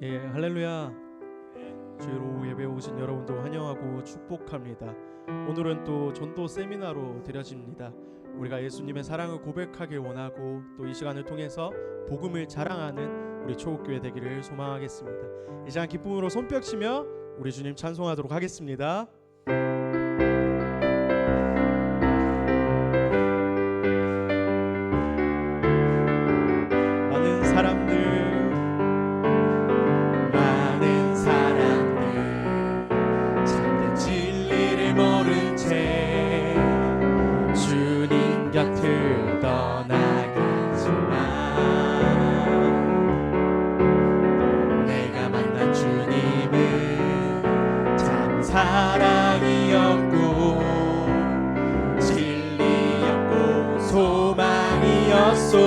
예, 할렐루야. 주일 오후 예배 오신 여러분도 환영하고 축복합니다. 오늘은 또 전도 세미나로 드려집니다. 우리가 예수님의 사랑을 고백하길 원하고 또 이 시간을 통해서 복음을 자랑하는 우리 초국교회 되기를 소망하겠습니다. 이 시간 기쁨으로 손뼉 치며 우리 주님 찬송하도록 하겠습니다. 많은 사람들 참된 진리를 모른 채 주님 곁을 떠나가지만 내가 만난 주님은 참 사랑이었고 진리였고 소망이었소.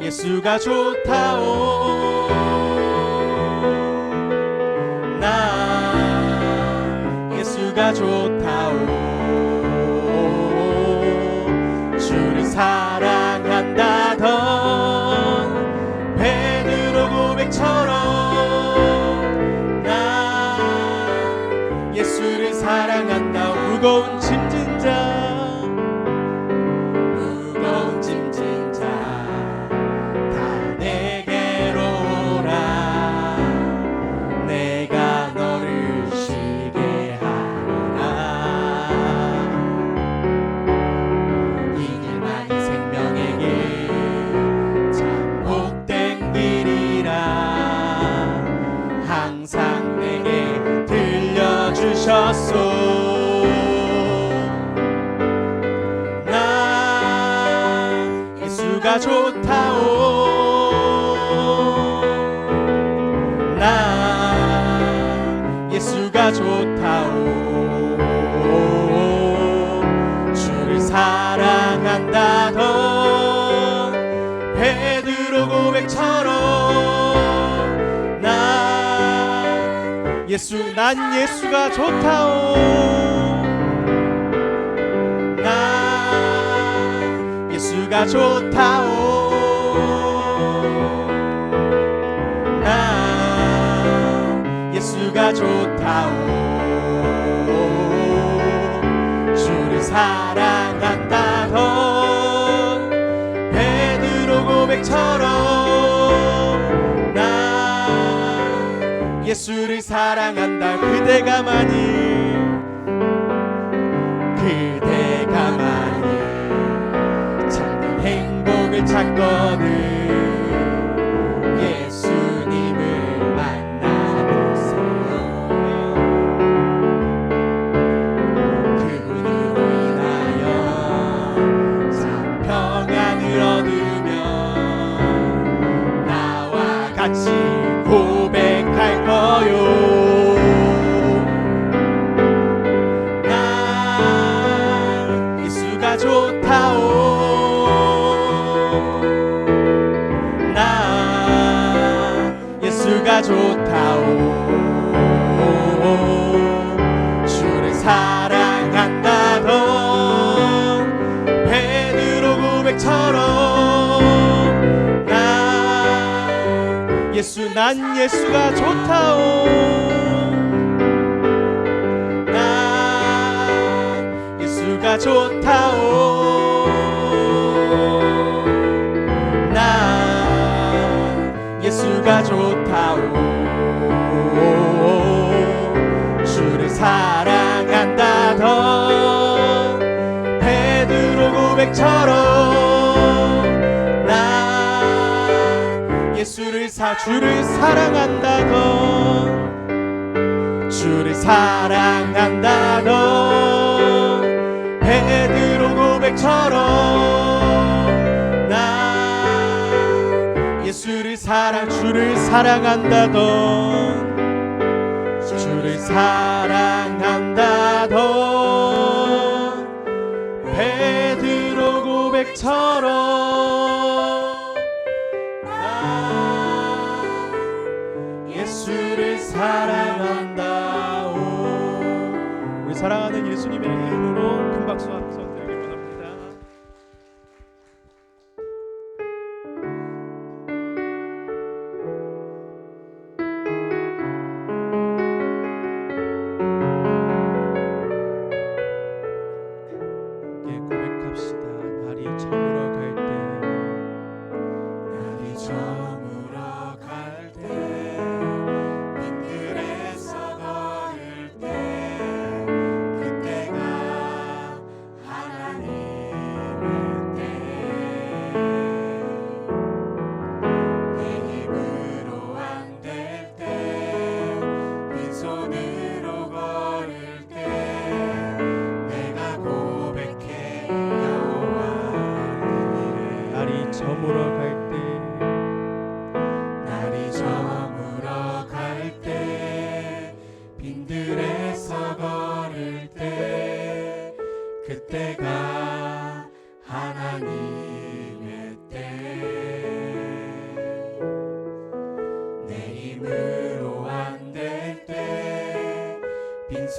예수가 좋다오. 나 예수가 좋다오. 주를 사랑한다던 베드로 고백처럼 나 예수를 사랑한다. 무거운 짐진 자 나 예수가 좋다오. 나 예수가 좋다오. 주를 사랑한다던 베드로 고백처럼 난 예수가 좋다오. 나 예수가 좋다오. 나 예수가 좋다오. 주를 사랑한다던 베드로 고백처럼 나 예수를 사랑한다. 그대가 만일 참된 행복을 찾거든 예수님을 만나보세요. 그분으로 인하여 참 평안을 얻으면 나와 같이 고백할 거요. 좋다오. 나 예수가 좋다오. 주를 사랑한다던 베드로 고백처럼 난 예수가 좋다오. 예수가 좋다오. 나 예수가 좋다오. 주를 사랑한다던 베드로 고백처럼 나 주를 사랑한다던 주를 사랑한다던 베드로 고백처럼 나 주를 사랑한다던 주를 사랑한다던 베드로 고백처럼 나 예수를 사랑한다오. 우리 사랑하는 예수님의 이름으로 큰 박수 함성 드리기 원합니다.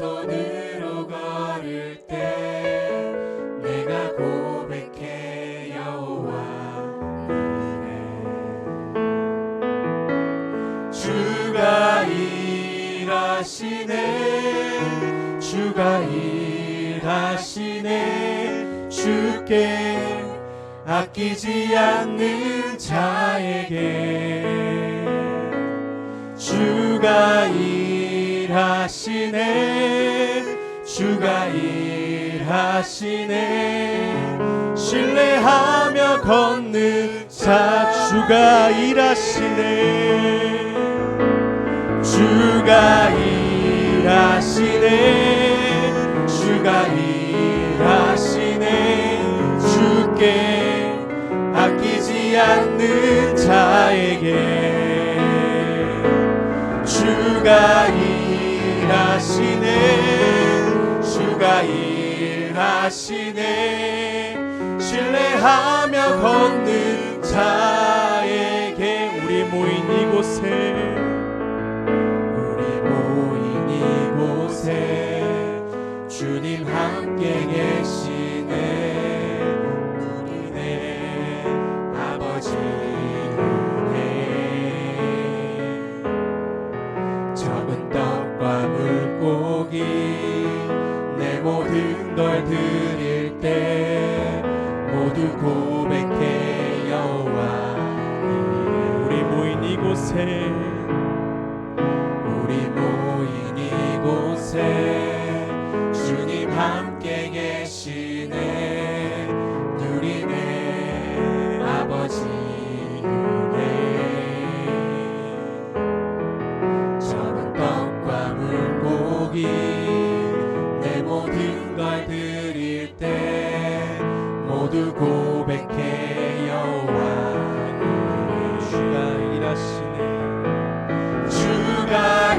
손으로 걸을 때 내가 고백해 여호와 이래. 주가 일하시네 주가 일하시네 주께 아끼지 않는 자에게 주가 일하시네 주가 일하시네 신뢰하며 걷는 자 주가 일하시네 주가 일하시네 주가 일하시네 주께 아끼지 않는 자에게 주가 일하시네 주가 일하시네 신뢰하며 걷는 자에게 우리 모인 이곳에 주님 함께 계시네 우리네 아버지 은혜 적은 떡과 물고기 내 모든 걸 드릴 때 모두 고백해 여호와 우리 모인 이곳에 주님 함께 계시네 누리네 아버지 은혜 적은 떡과 물고기 내 모든 걸 드릴 때 모두 고백해 여호와 주가 일하시네 주가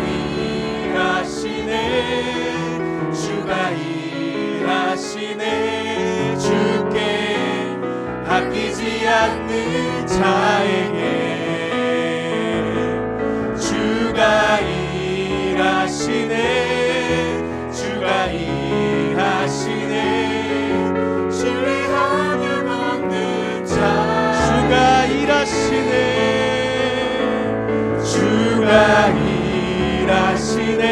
일하시네 주께 아끼지 않는 자에게 주가 일하시네 주가 일하시네 신뢰하며 걷는 자 주가 일하시네 주가 일하시네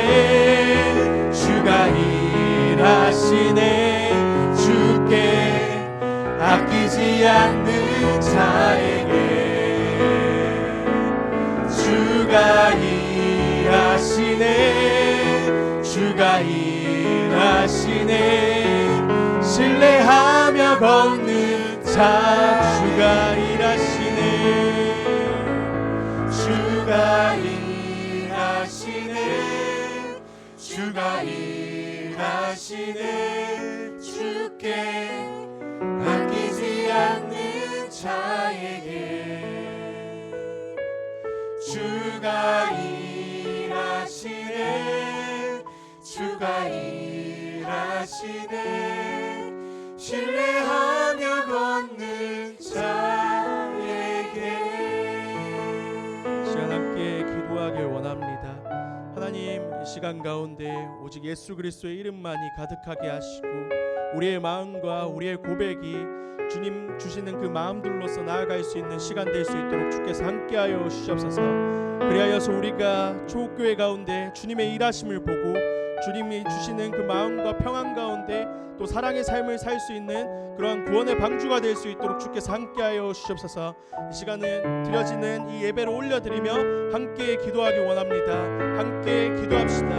주가 일하시네 주께 아끼지 않는 자에게 주가 일하시네 주가 일하시네 신뢰하며 걷는 자 주가 일하시네 주가 일하시네 주가 일하시네 주께 아끼지 않는 자에게 주가 일하시네 주가 일하시네 신뢰하며 걷는 자에게 시간 함께 기도하길 원합니다. 하나님 이 시간 가운데 오직 예수 그리스도의 이름만이 가득하게 하시고 우리의 마음과 우리의 고백이 주님 주시는 그 마음들로서 나아갈 수 있는 시간 될 수 있도록 주께서 함께하여 주시옵소서. 그리하여서 우리가 초옥교회 가운데 주님의 일하심을 보고 주님이 주시는 그 마음과 평안 가운데 또 사랑의 삶을 살 수 있는 그러한 구원의 방주가 될 수 있도록 주께서 함께하여 주시옵소서. 이 시간은 드려지는 이 예배를 올려드리며 함께 기도하기 원합니다. 함께 기도합시다.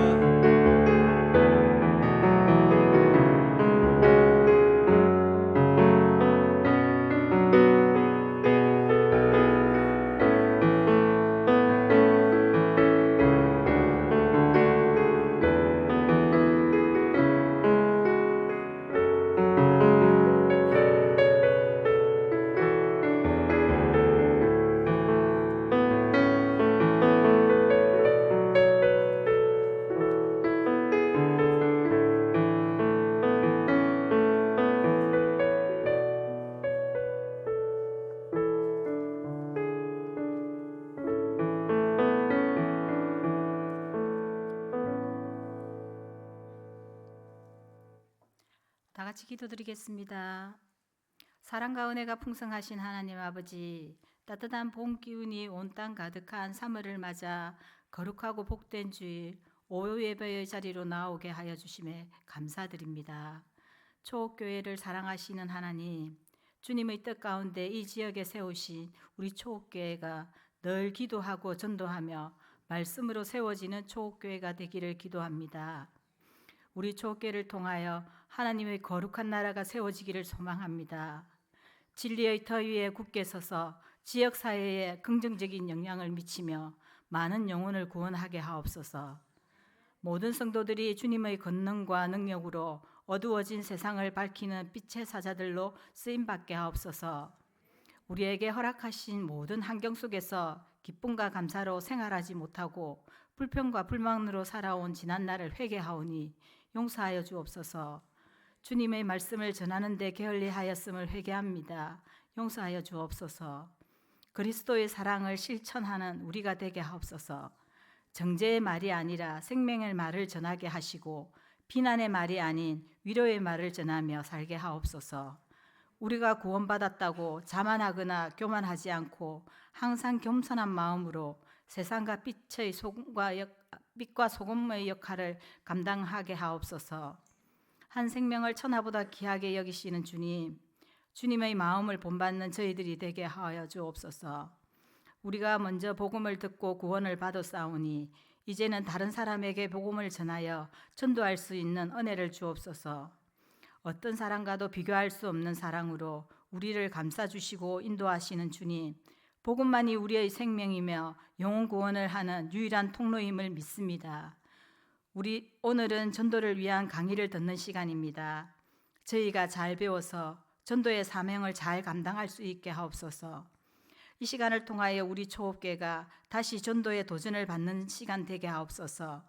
같이 기도드리겠습니다. 사랑과 은혜가 풍성하신 하나님 아버지, 따뜻한 봄 기운이 온 땅 가득한 3월을 맞아 거룩하고 복된 주일 오후 예배의 자리로 나오게 하여 주심에 감사드립니다. 초옥교회를 사랑하시는 하나님, 주님의 뜻 가운데 이 지역에 세우신 우리 초옥교회가 늘 기도하고 전도하며 말씀으로 세워지는 초옥교회가 되기를 기도합니다. 우리 초옥교회를 통하여 하나님의 거룩한 나라가 세워지기를 소망합니다. 진리의 터 위에 굳게 서서 지역 사회에 긍정적인 영향을 미치며 많은 영혼을 구원하게 하옵소서. 모든 성도들이 주님의 권능과 능력으로 어두워진 세상을 밝히는 빛의 사자들로 쓰임받게 하옵소서. 우리에게 허락하신 모든 환경 속에서 기쁨과 감사로 생활하지 못하고 불평과 불만으로 살아온 지난날을 회개하오니 용서하여 주옵소서. 주님의 말씀을 전하는 데 게을리하였음을 회개합니다. 용서하여 주옵소서. 그리스도의 사랑을 실천하는 우리가 되게 하옵소서. 정죄의 말이 아니라 생명의 말을 전하게 하시고 비난의 말이 아닌 위로의 말을 전하며 살게 하옵소서. 우리가 구원받았다고 자만하거나 교만하지 않고 항상 겸손한 마음으로 세상과 빛과 소금의 역할을 감당하게 하옵소서. 한 생명을 천하보다 귀하게 여기시는 주님, 주님의 마음을 본받는 저희들이 되게 하여 주옵소서. 우리가 먼저 복음을 듣고 구원을 받았사오니 이제는 다른 사람에게 복음을 전하여 전도할 수 있는 은혜를 주옵소서. 어떤 사람과도 비교할 수 없는 사랑으로 우리를 감싸주시고 인도하시는 주님, 복음만이 우리의 생명이며 영혼 구원을 하는 유일한 통로임을 믿습니다. 오늘은 전도를 위한 강의를 듣는 시간입니다. 저희가 잘 배워서 전도의 사명을 잘 감당할 수 있게 하옵소서. 이 시간을 통하여 우리 초업계가 다시 전도의 도전을 받는 시간 되게 하옵소서.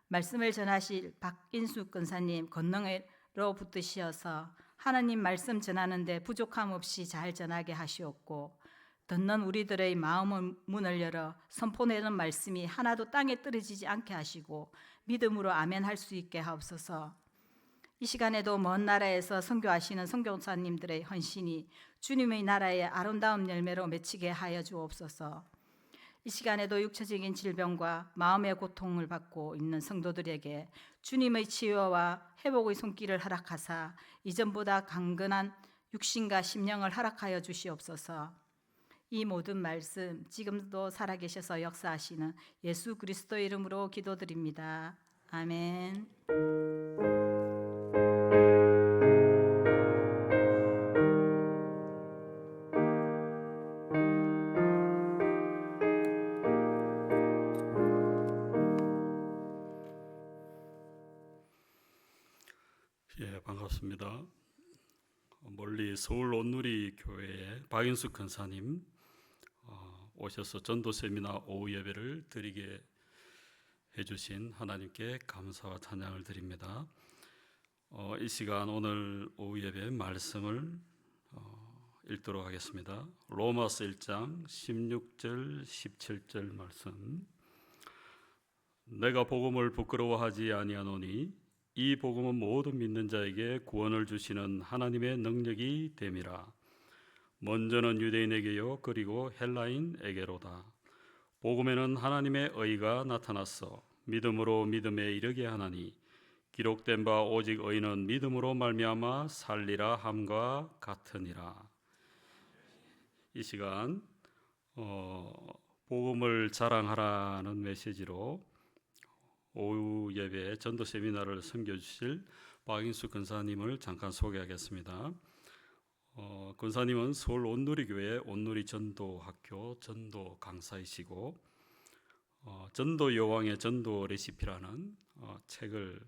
말씀을 전하실 박인숙 권사님 권능으로 붙드시어서 하나님 말씀 전하는데 부족함 없이 잘 전하게 하시옵고, 듣는 우리들의 마음의 문을 열어 선포되는 말씀이 하나도 땅에 떨어지지 않게 하시고 믿음으로 아멘 할 수 있게 하옵소서. 이 시간에도 먼 나라에서 선교하시는 선교사님들의 헌신이 주님의 나라의 아름다운 열매로 맺히게 하여 주옵소서. 이 시간에도 육체적인 질병과 마음의 고통을 받고 있는 성도들에게 주님의 치유와 회복의 손길을 허락하사 이전보다 강건한 육신과 심령을 허락하여 주시옵소서. 이 모든 말씀 지금도 살아계셔서 역사하시는 예수 그리스도의 이름으로 기도드립니다. 아멘. 예, 반갑습니다. 멀리 서울 온누리 교회에 박인숙 권사님 오셔서 전도 세미나 오후 예배를 드리게 해주신 하나님께 감사와 찬양을 드립니다. 이 시간 오늘 오후 예배 말씀을 읽도록 하겠습니다. 로마서 1장 16절 17절 말씀. 내가 복음을 부끄러워하지 아니하노니 이 복음은 모든 믿는 자에게 구원을 주시는 하나님의 능력이 됨이라. 먼저는 유대인에게요 그리고 헬라인에게로다. 복음에는 하나님의 의가 나타났어 믿음으로 믿음에 이르게 하나니 기록된 바 오직 의는 믿음으로 말미암아 살리라 함과 같으니라. 이 시간 복음을 자랑하라는 메시지로 오후 예배 전도 세미나를 섬겨주실 박인숙 권사님을 잠깐 소개하겠습니다. 권사님은 서울 온누리교회 온누리 전도학교 전도 강사이시고 전도 여왕의 전도 레시피라는 책을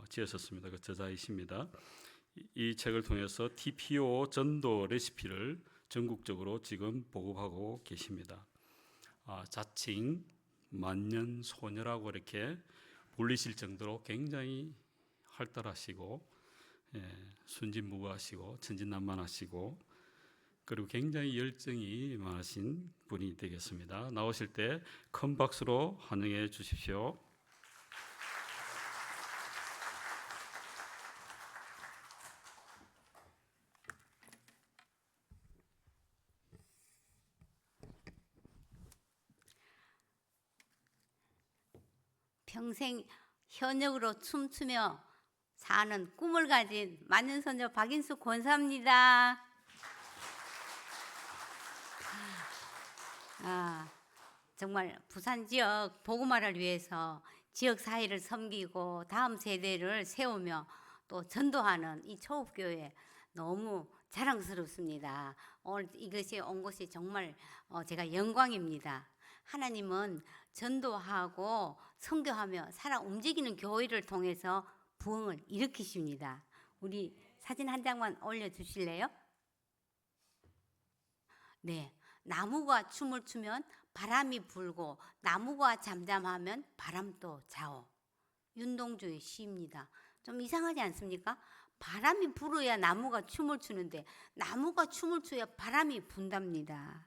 지으셨습니다. 그 저자이십니다. 이 책을 통해서 TPO 전도 레시피를 전국적으로 지금 보급하고 계십니다. 자칭 만년 소녀라고 이렇게 불리실 정도로 굉장히 활달하시고 순진무구하시고 천진난만하시고 그리고 굉장히 열정이 많으신 분이 되겠습니다. 나오실 때 큰 박수로 환영해 주십시오. 평생 현역으로 춤추며 사는 꿈을 가진 만년소녀 박인수 권사입니다. 정말 부산 지역 복음화를 위해서 지역 사회를 섬기고 다음 세대를 세우며 또 전도하는 이 초읍교회 너무 자랑스럽습니다. 오늘 이것이 온 것이 정말 제가 영광입니다. 하나님은 전도하고 선교하며 살아 움직이는 교회를 통해서 부흥을 일으키십니다. 우리 사진 한 장만 올려주실래요? 네, 나무가 춤을 추면 바람이 불고 나무가 잠잠하면 바람도 자오. 윤동주의 시입니다. 좀 이상하지 않습니까? 바람이 불어야 나무가 춤을 추는데 나무가 춤을 춰야 바람이 분답니다.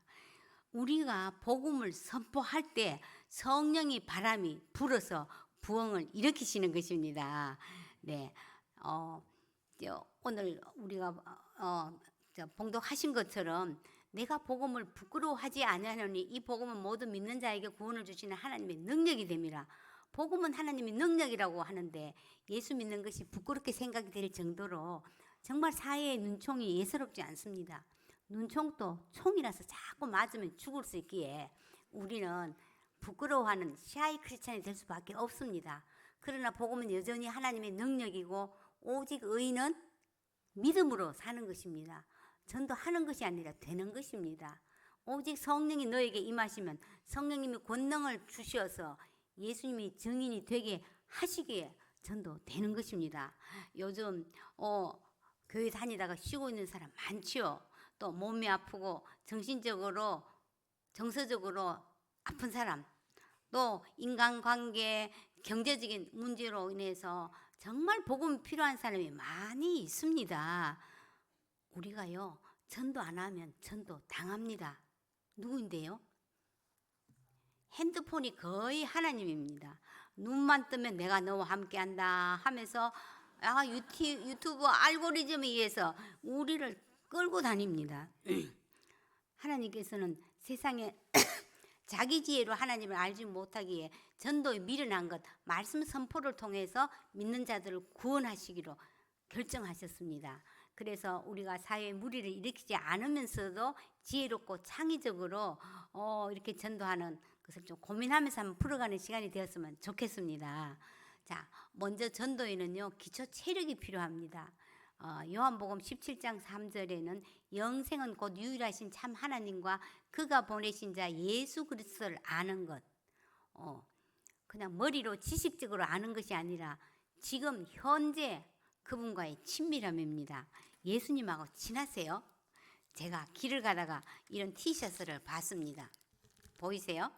우리가 복음을 선포할 때 성령이 바람이 불어서 부흥을 일으키시는 것입니다. 네, 오늘 우리가 봉독하신 것처럼 내가 복음을 부끄러워하지 아니하노니 이 복음은 모든 믿는 자에게 구원을 주시는 하나님의 능력이 됩니다. 복음은 하나님의 능력이라고 하는데 예수 믿는 것이 부끄럽게 생각이 될 정도로 정말 사회의 눈총이 예사롭지 않습니다. 눈총도 총이라서 자꾸 맞으면 죽을 수 있기에 우리는 부끄러워하는 샤이 크리스찬이 될 수밖에 없습니다. 그러나 복음은 여전히 하나님의 능력이고 오직 의인은 믿음으로 사는 것입니다. 전도하는 것이 아니라 되는 것입니다. 오직 성령이 너에게 임하시면 성령님이 권능을 주셔서 예수님이 증인이 되게 하시기에 전도되는 것입니다. 요즘 교회 다니다가 쉬고 있는 사람 많지요. 또 몸이 아프고 정신적으로 정서적으로 아픈 사람, 또 인간관계 경제적인 문제로 인해서 정말 복음 필요한 사람이 많이 있습니다. 우리가요 전도 안 하면 전도 당합니다. 누구인데요? 핸드폰이 거의 하나님입니다. 눈만 뜨면 내가 너와 함께한다 하면서 유튜브 알고리즘에 의해서 우리를 끌고 다닙니다. 하나님께서는 세상에 자기 지혜로 하나님을 알지 못하기에 전도에 미련한 것 말씀 선포를 통해서 믿는 자들을 구원하시기로 결정하셨습니다. 그래서 우리가 사회에 무리를 일으키지 않으면서도 지혜롭고 창의적으로 이렇게 전도하는 것을 좀 고민하면서 한번 풀어가는 시간이 되었으면 좋겠습니다. 자, 먼저 전도에는요 기초 체력이 필요합니다. 요한복음 17장 3절에는 영생은 곧 유일하신 참 하나님과 그가 보내신 자 예수 그리스도를 아는 것, 그냥 머리로 지식적으로 아는 것이 아니라 지금 현재 그분과의 친밀함입니다. 예수님하고 친하세요? 제가 길을 가다가 이런 티셔츠를 봤습니다. 보이세요?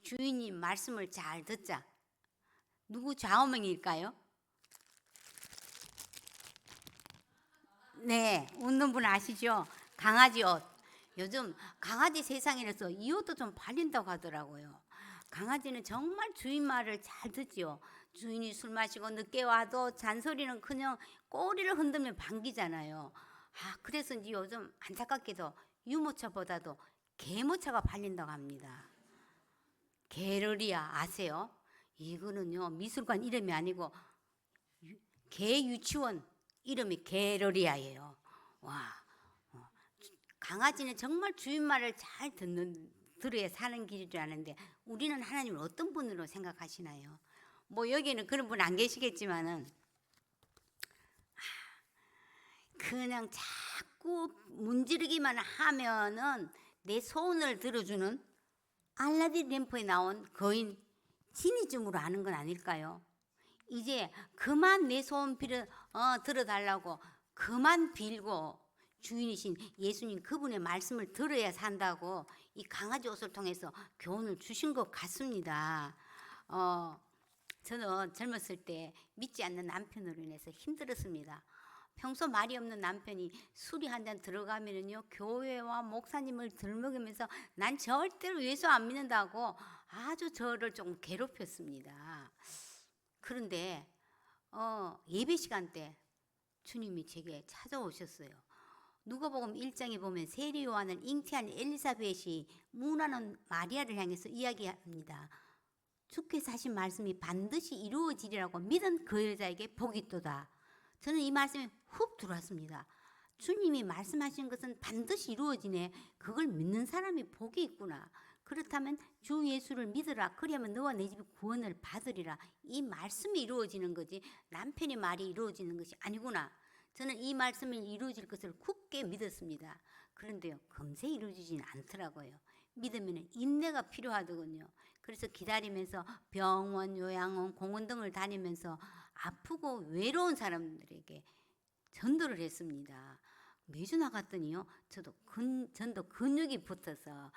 주인님 말씀을 잘 듣자. 누구 좌우명일까요? 네, 웃는 분 아시죠? 강아지 옷. 요즘 강아지 세상이라서 이 옷도 좀 팔린다고 하더라고요. 강아지는 정말 주인 말을 잘 듣지요. 주인이 술 마시고 늦게 와도 잔소리는 그냥 꼬리를 흔들면 반기잖아요. 그래서인지 요즘 안타깝게도 유모차보다도 개모차가 팔린다고 합니다. 게러리아 아세요? 이거는요 미술관 이름이 아니고 개 유치원 이름이 게러리아예요. 와, 강아지는 정말 주인 말을 잘 들어야 사는 길인 줄 아는데 우리는 하나님을 어떤 분으로 생각하시나요? 뭐 여기는 그런 분 안 계시겠지만은 그냥 자꾸 문지르기만 하면은 내 소원을 들어주는 알라딘 램프에 나온 거인 지니쯤으로 아는 건 아닐까요? 이제 그만 내 소원 들어달라고 그만 빌고 주인이신 예수님 그분의 말씀을 들어야 산다고 이 강아지 옷을 통해서 교훈을 주신 것 같습니다. 저는 젊었을 때 믿지 않는 남편으로 인해서 힘들었습니다. 평소 말이 없는 남편이 술이 한 잔 들어가면은요 교회와 목사님을 들먹이면서 난 절대로 예수 안 믿는다고 아주 저를 좀 괴롭혔습니다. 그런데 예배 시간 때 주님이 제게 찾아오셨어요. 누가복음 1장에 보면 세리 요한을 잉태한 엘리사벳이 문하는 마리아를 향해서 이야기합니다. 주께서 하신 말씀이 반드시 이루어지리라고 믿은 그 여자에게 복이 있도다. 저는 이 말씀에 훅 들어왔습니다. 주님이 말씀하신 것은 반드시 이루어지네. 그걸 믿는 사람이 복이 있구나. 그렇다면 주 예수를 믿으라. 그리하면 너와 내 집이 구원을 받으리라. 이 말씀이 이루어지는 거지 남편의 말이 이루어지는 것이 아니구나. 저는 이 말씀이 이루어질 것을 굳게 믿었습니다. 그런데요, 금세 이루어지지는 않더라고요. 믿으면 인내가 필요하더군요. 그래서 기다리면서 병원, 요양원, 공원 등을 다니면서 아프고 외로운 사람들에게 전도를 했습니다. 매주 나갔더니요, 전도 근육이 붙어서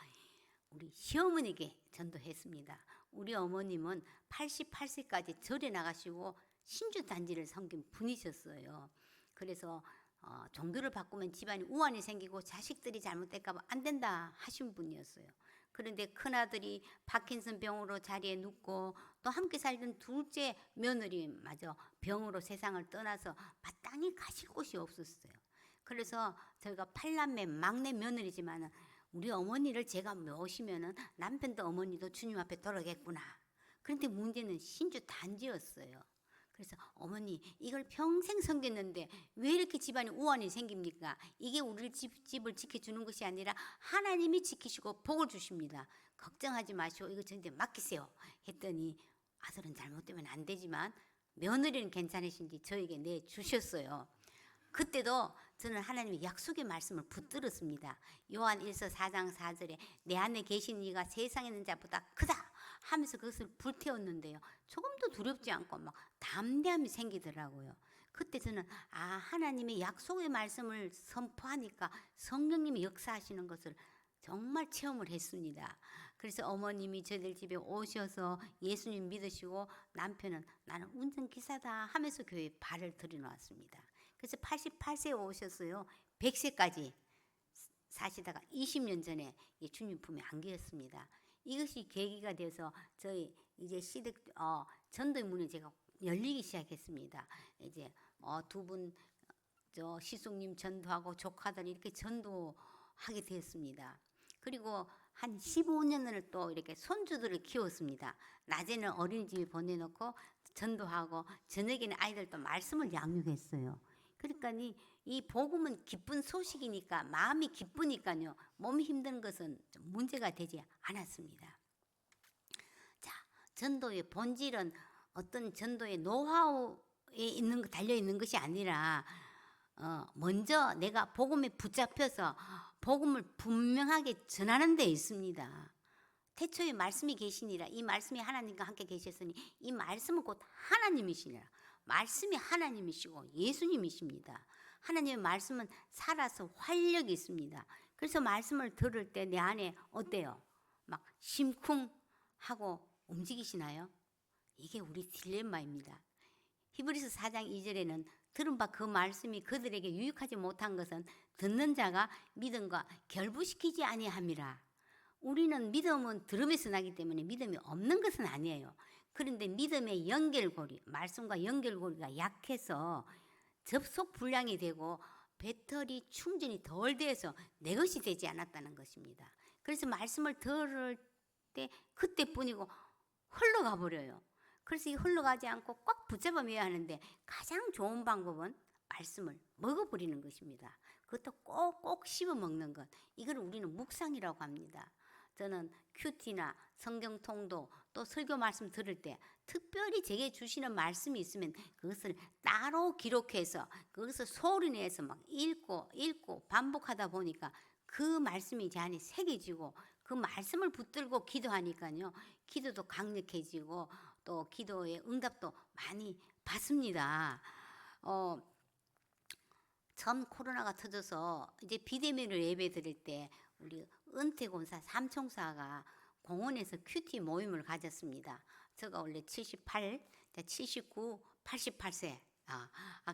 우리 시어머니에게 전도했습니다. 우리 어머님은 88세까지 절에 나가시고 신주단지를 섬긴 분이셨어요. 그래서 종교를 바꾸면 집안이 우환이 생기고 자식들이 잘못될까 봐 안 된다 하신 분이었어요. 그런데 큰아들이 파킨슨 병으로 자리에 눕고 또 함께 살던 둘째 며느리마저 병으로 세상을 떠나서 마땅히 가실 곳이 없었어요. 그래서 저희가 8남매 막내 며느리지만 우리 어머니를 제가 모시면은 남편도 어머니도 주님 앞에 돌아가겠구나. 그런데 문제는 신주 단지였어요. 그래서 어머니 이걸 평생 섬겼는데 왜 이렇게 집안에 우환이 생깁니까? 이게 우리 집을 지켜주는 것이 아니라 하나님이 지키시고 복을 주십니다. 걱정하지 마시오. 이거 저한테 맡기세요. 했더니 아들은 잘못되면 안 되지만 며느리는 괜찮으신지 저에게 내주셨어요. 그때도 저는 하나님의 약속의 말씀을 붙들었습니다. 요한 1서 4장 4절에 내 안에 계신 이가 세상에 있는 자보다 크다 하면서 그것을 불태웠는데요. 조금도 두렵지 않고 막 담대함이 생기더라고요. 그때 저는 하나님의 약속의 말씀을 선포하니까 성령님이 역사하시는 것을 정말 체험을 했습니다. 그래서 어머님이 저희들 집에 오셔서 예수님 믿으시고 남편은 나는 운전기사다 하면서 교회에 발을 들여놓았습니다. 그래서 88세에 오셨어요. 100세까지 사시다가 20년 전에 주님 품에 안기었습니다. 이것이 계기가 돼서 저희 이제 전도의 문이 제가 열리기 시작했습니다. 이제 두 분 시숙님 전도하고 조카들 이렇게 전도하게 되었습니다. 그리고 한 15년을 또 이렇게 손주들을 키웠습니다. 낮에는 어린이집에 보내놓고 전도하고 저녁에는 아이들도 말씀을 양육했어요. 그러니까 이 복음은 기쁜 소식이니까 마음이 기쁘니까요. 몸이 힘든 것은 좀 문제가 되지 않았습니다. 자, 전도의 본질은 어떤 전도의 노하우에 달려 있는 것이 아니라 먼저 내가 복음에 붙잡혀서 복음을 분명하게 전하는 데 있습니다. 태초에 말씀이 계시니라. 이 말씀이 하나님과 함께 계셨으니 이 말씀은 곧 하나님이시니라. 말씀이 하나님이시고 예수님이십니다. 하나님의 말씀은 살아서 활력이 있습니다. 그래서 말씀을 들을 때 내 안에 어때요? 막 심쿵하고 움직이시나요? 이게 우리 딜레마입니다. 히브리서 4장 2절에는 들은 바 그 말씀이 그들에게 유익하지 못한 것은 듣는 자가 믿음과 결부시키지 아니함이라. 우리는 믿음은 들음에서 나기 때문에 믿음이 없는 것은 아니에요. 그런데 믿음의 연결고리, 말씀과 연결고리가 약해서 접속 불량이 되고 배터리 충전이 덜 돼서 내 것이 되지 않았다는 것입니다. 그래서 말씀을 들을 때 그때뿐이고 흘러가 버려요. 그래서 이 흘러가지 않고 꽉 붙잡아 매야 하는데 가장 좋은 방법은 말씀을 먹어버리는 것입니다. 그것도 꼭 씹어 먹는 것. 이걸 우리는 묵상이라고 합니다. 저는 큐티나 성경 통도 또 설교 말씀 들을 때 특별히 제게 주시는 말씀이 있으면 그것을 따로 기록해서 그것을 소리내서 막 읽고 반복하다 보니까 그 말씀이 제 안에 새겨지고 그 말씀을 붙들고 기도하니까요. 기도도 강력해지고 또 기도의 응답도 많이 받습니다. 전 코로나가 터져서 이제 비대면으로 예배 드릴 때 우리 은퇴권사 삼총사가 공원에서 큐티 모임을 가졌습니다. 제가 원래 78, 79, 88세.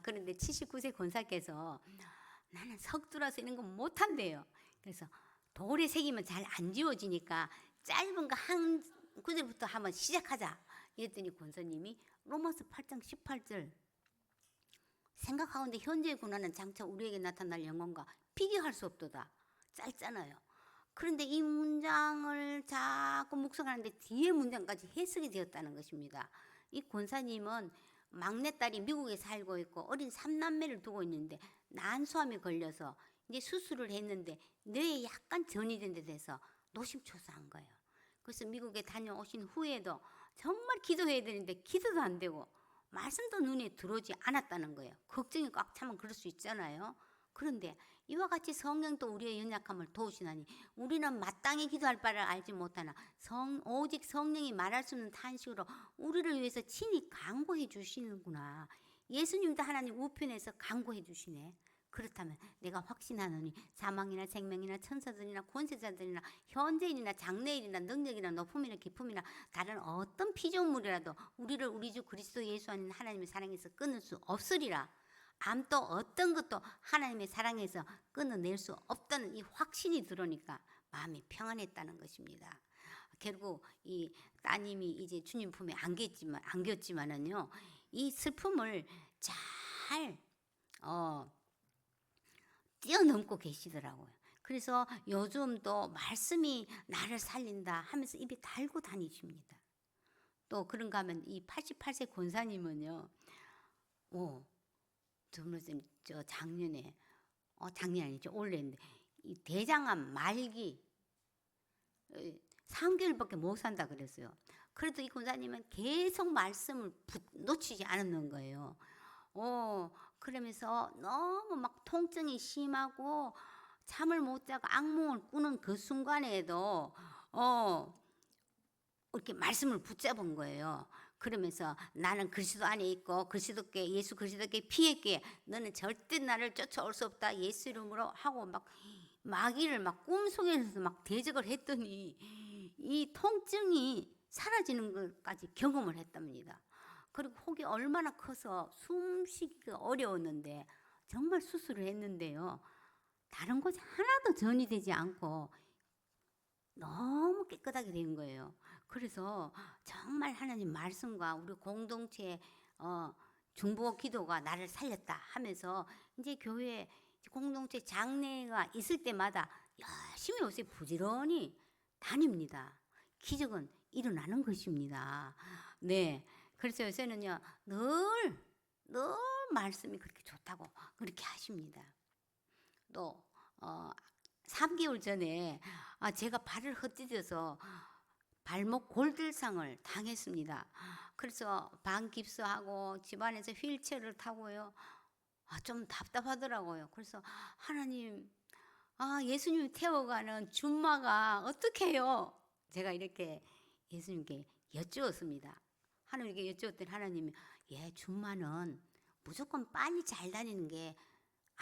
그런데 79세 권사께서 나는 석두라서 이런 거 못한대요. 그래서 돌에 새기면 잘 안 지워지니까 짧은 거 한 구절부터 한번 시작하자. 이랬더니 권사님이 로마서 8장 18절 생각하건대 현재의 고난은 장차 우리에게 나타날 영광과 비교할 수 없도다. 짧잖아요. 그런데 이 문장을 자꾸 묵상하는데 뒤에 문장까지 해석이 되었다는 것입니다. 이 권사님은 막내딸이 미국에 살고 있고 어린 3남매를 두고 있는데 난소암에 걸려서 이제 수술을 했는데 뇌에 약간 전이된 데 돼서 노심초사한 거예요. 그래서 미국에 다녀오신 후에도 정말 기도해야 되는데 기도도 안 되고 말씀도 눈에 들어오지 않았다는 거예요. 걱정이 꽉 차면 그럴 수 있잖아요. 그런데 이와 같이 성령도 우리의 연약함을 도우시나니 우리는 마땅히 기도할 바를 알지 못하나 오직 성령이 말할 수 없는 탄식으로 우리를 위해서 친히 간구해 주시는구나. 예수님도 하나님 우편에서 간구해 주시네. 그렇다면 내가 확신하노니 사망이나 생명이나 천사들이나 권세자들이나 현재인이나 장래일이나 능력이나 높음이나 기품이나 다른 어떤 피조물이라도 우리를 우리 주 그리스도 예수 안에 하나님의 사랑에서 끊을 수 없으리라. 암도 어떤 것도 하나님의 사랑에서 끊어낼 수 없다는 이 확신이 들으니까 마음이 평안했다는 것입니다. 결국 이 따님이 이제 주님 품에 안겼지만은요, 이 슬픔을 잘 뛰어넘고 계시더라고요. 그래서 요즘도 말씀이 나를 살린다 하면서 입에 달고 다니십니다. 또 그런가 하면 이 88세 권사님은요, 저 작년에 작년 아니죠, 올해인데 이 대장암 말기 3개월밖에 못 산다 그랬어요. 그래도 이 권사님은 계속 말씀을 놓치지 않았는 거예요. 그러면서 너무 막 통증이 심하고 잠을 못 자고 악몽을 꾸는 그 순간에도 이렇게 말씀을 붙잡은 거예요. 그러면서 나는 그리스도 안에 있고 그리스도께 예수 그리스도께 피했기에 너는 절대 나를 쫓아올 수 없다 예수 이름으로 하고 막 마귀를 막 꿈속에서 막 대적을 했더니 이 통증이 사라지는 것까지 경험을 했답니다. 그리고 혹이 얼마나 커서 숨쉬기가 어려웠는데 정말 수술을 했는데요, 다른 곳이 하나도 전이 되지 않고 너무 깨끗하게 된 거예요. 그래서 정말 하나님 말씀과 우리 공동체 중보 기도가 나를 살렸다 하면서 이제 교회 공동체 장례가 있을 때마다 열심히 요새 부지런히 다닙니다. 기적은 일어나는 것입니다. 네, 그래서 요새는요 늘 말씀이 그렇게 좋다고 그렇게 하십니다. 또 3개월 전에 제가 발을 헛디뎌서 발목 골절상을 당했습니다. 그래서 반깁스하고 집안에서 휠체어를 타고요. 좀 답답하더라고요. 그래서 하나님, 예수님 태워가는 줌마가 어떻게 해요? 제가 이렇게 예수님께 여쭈었습니다. 하나님께 여쭈었더니 하나님이 줌마는 무조건 빨리 잘 다니는 게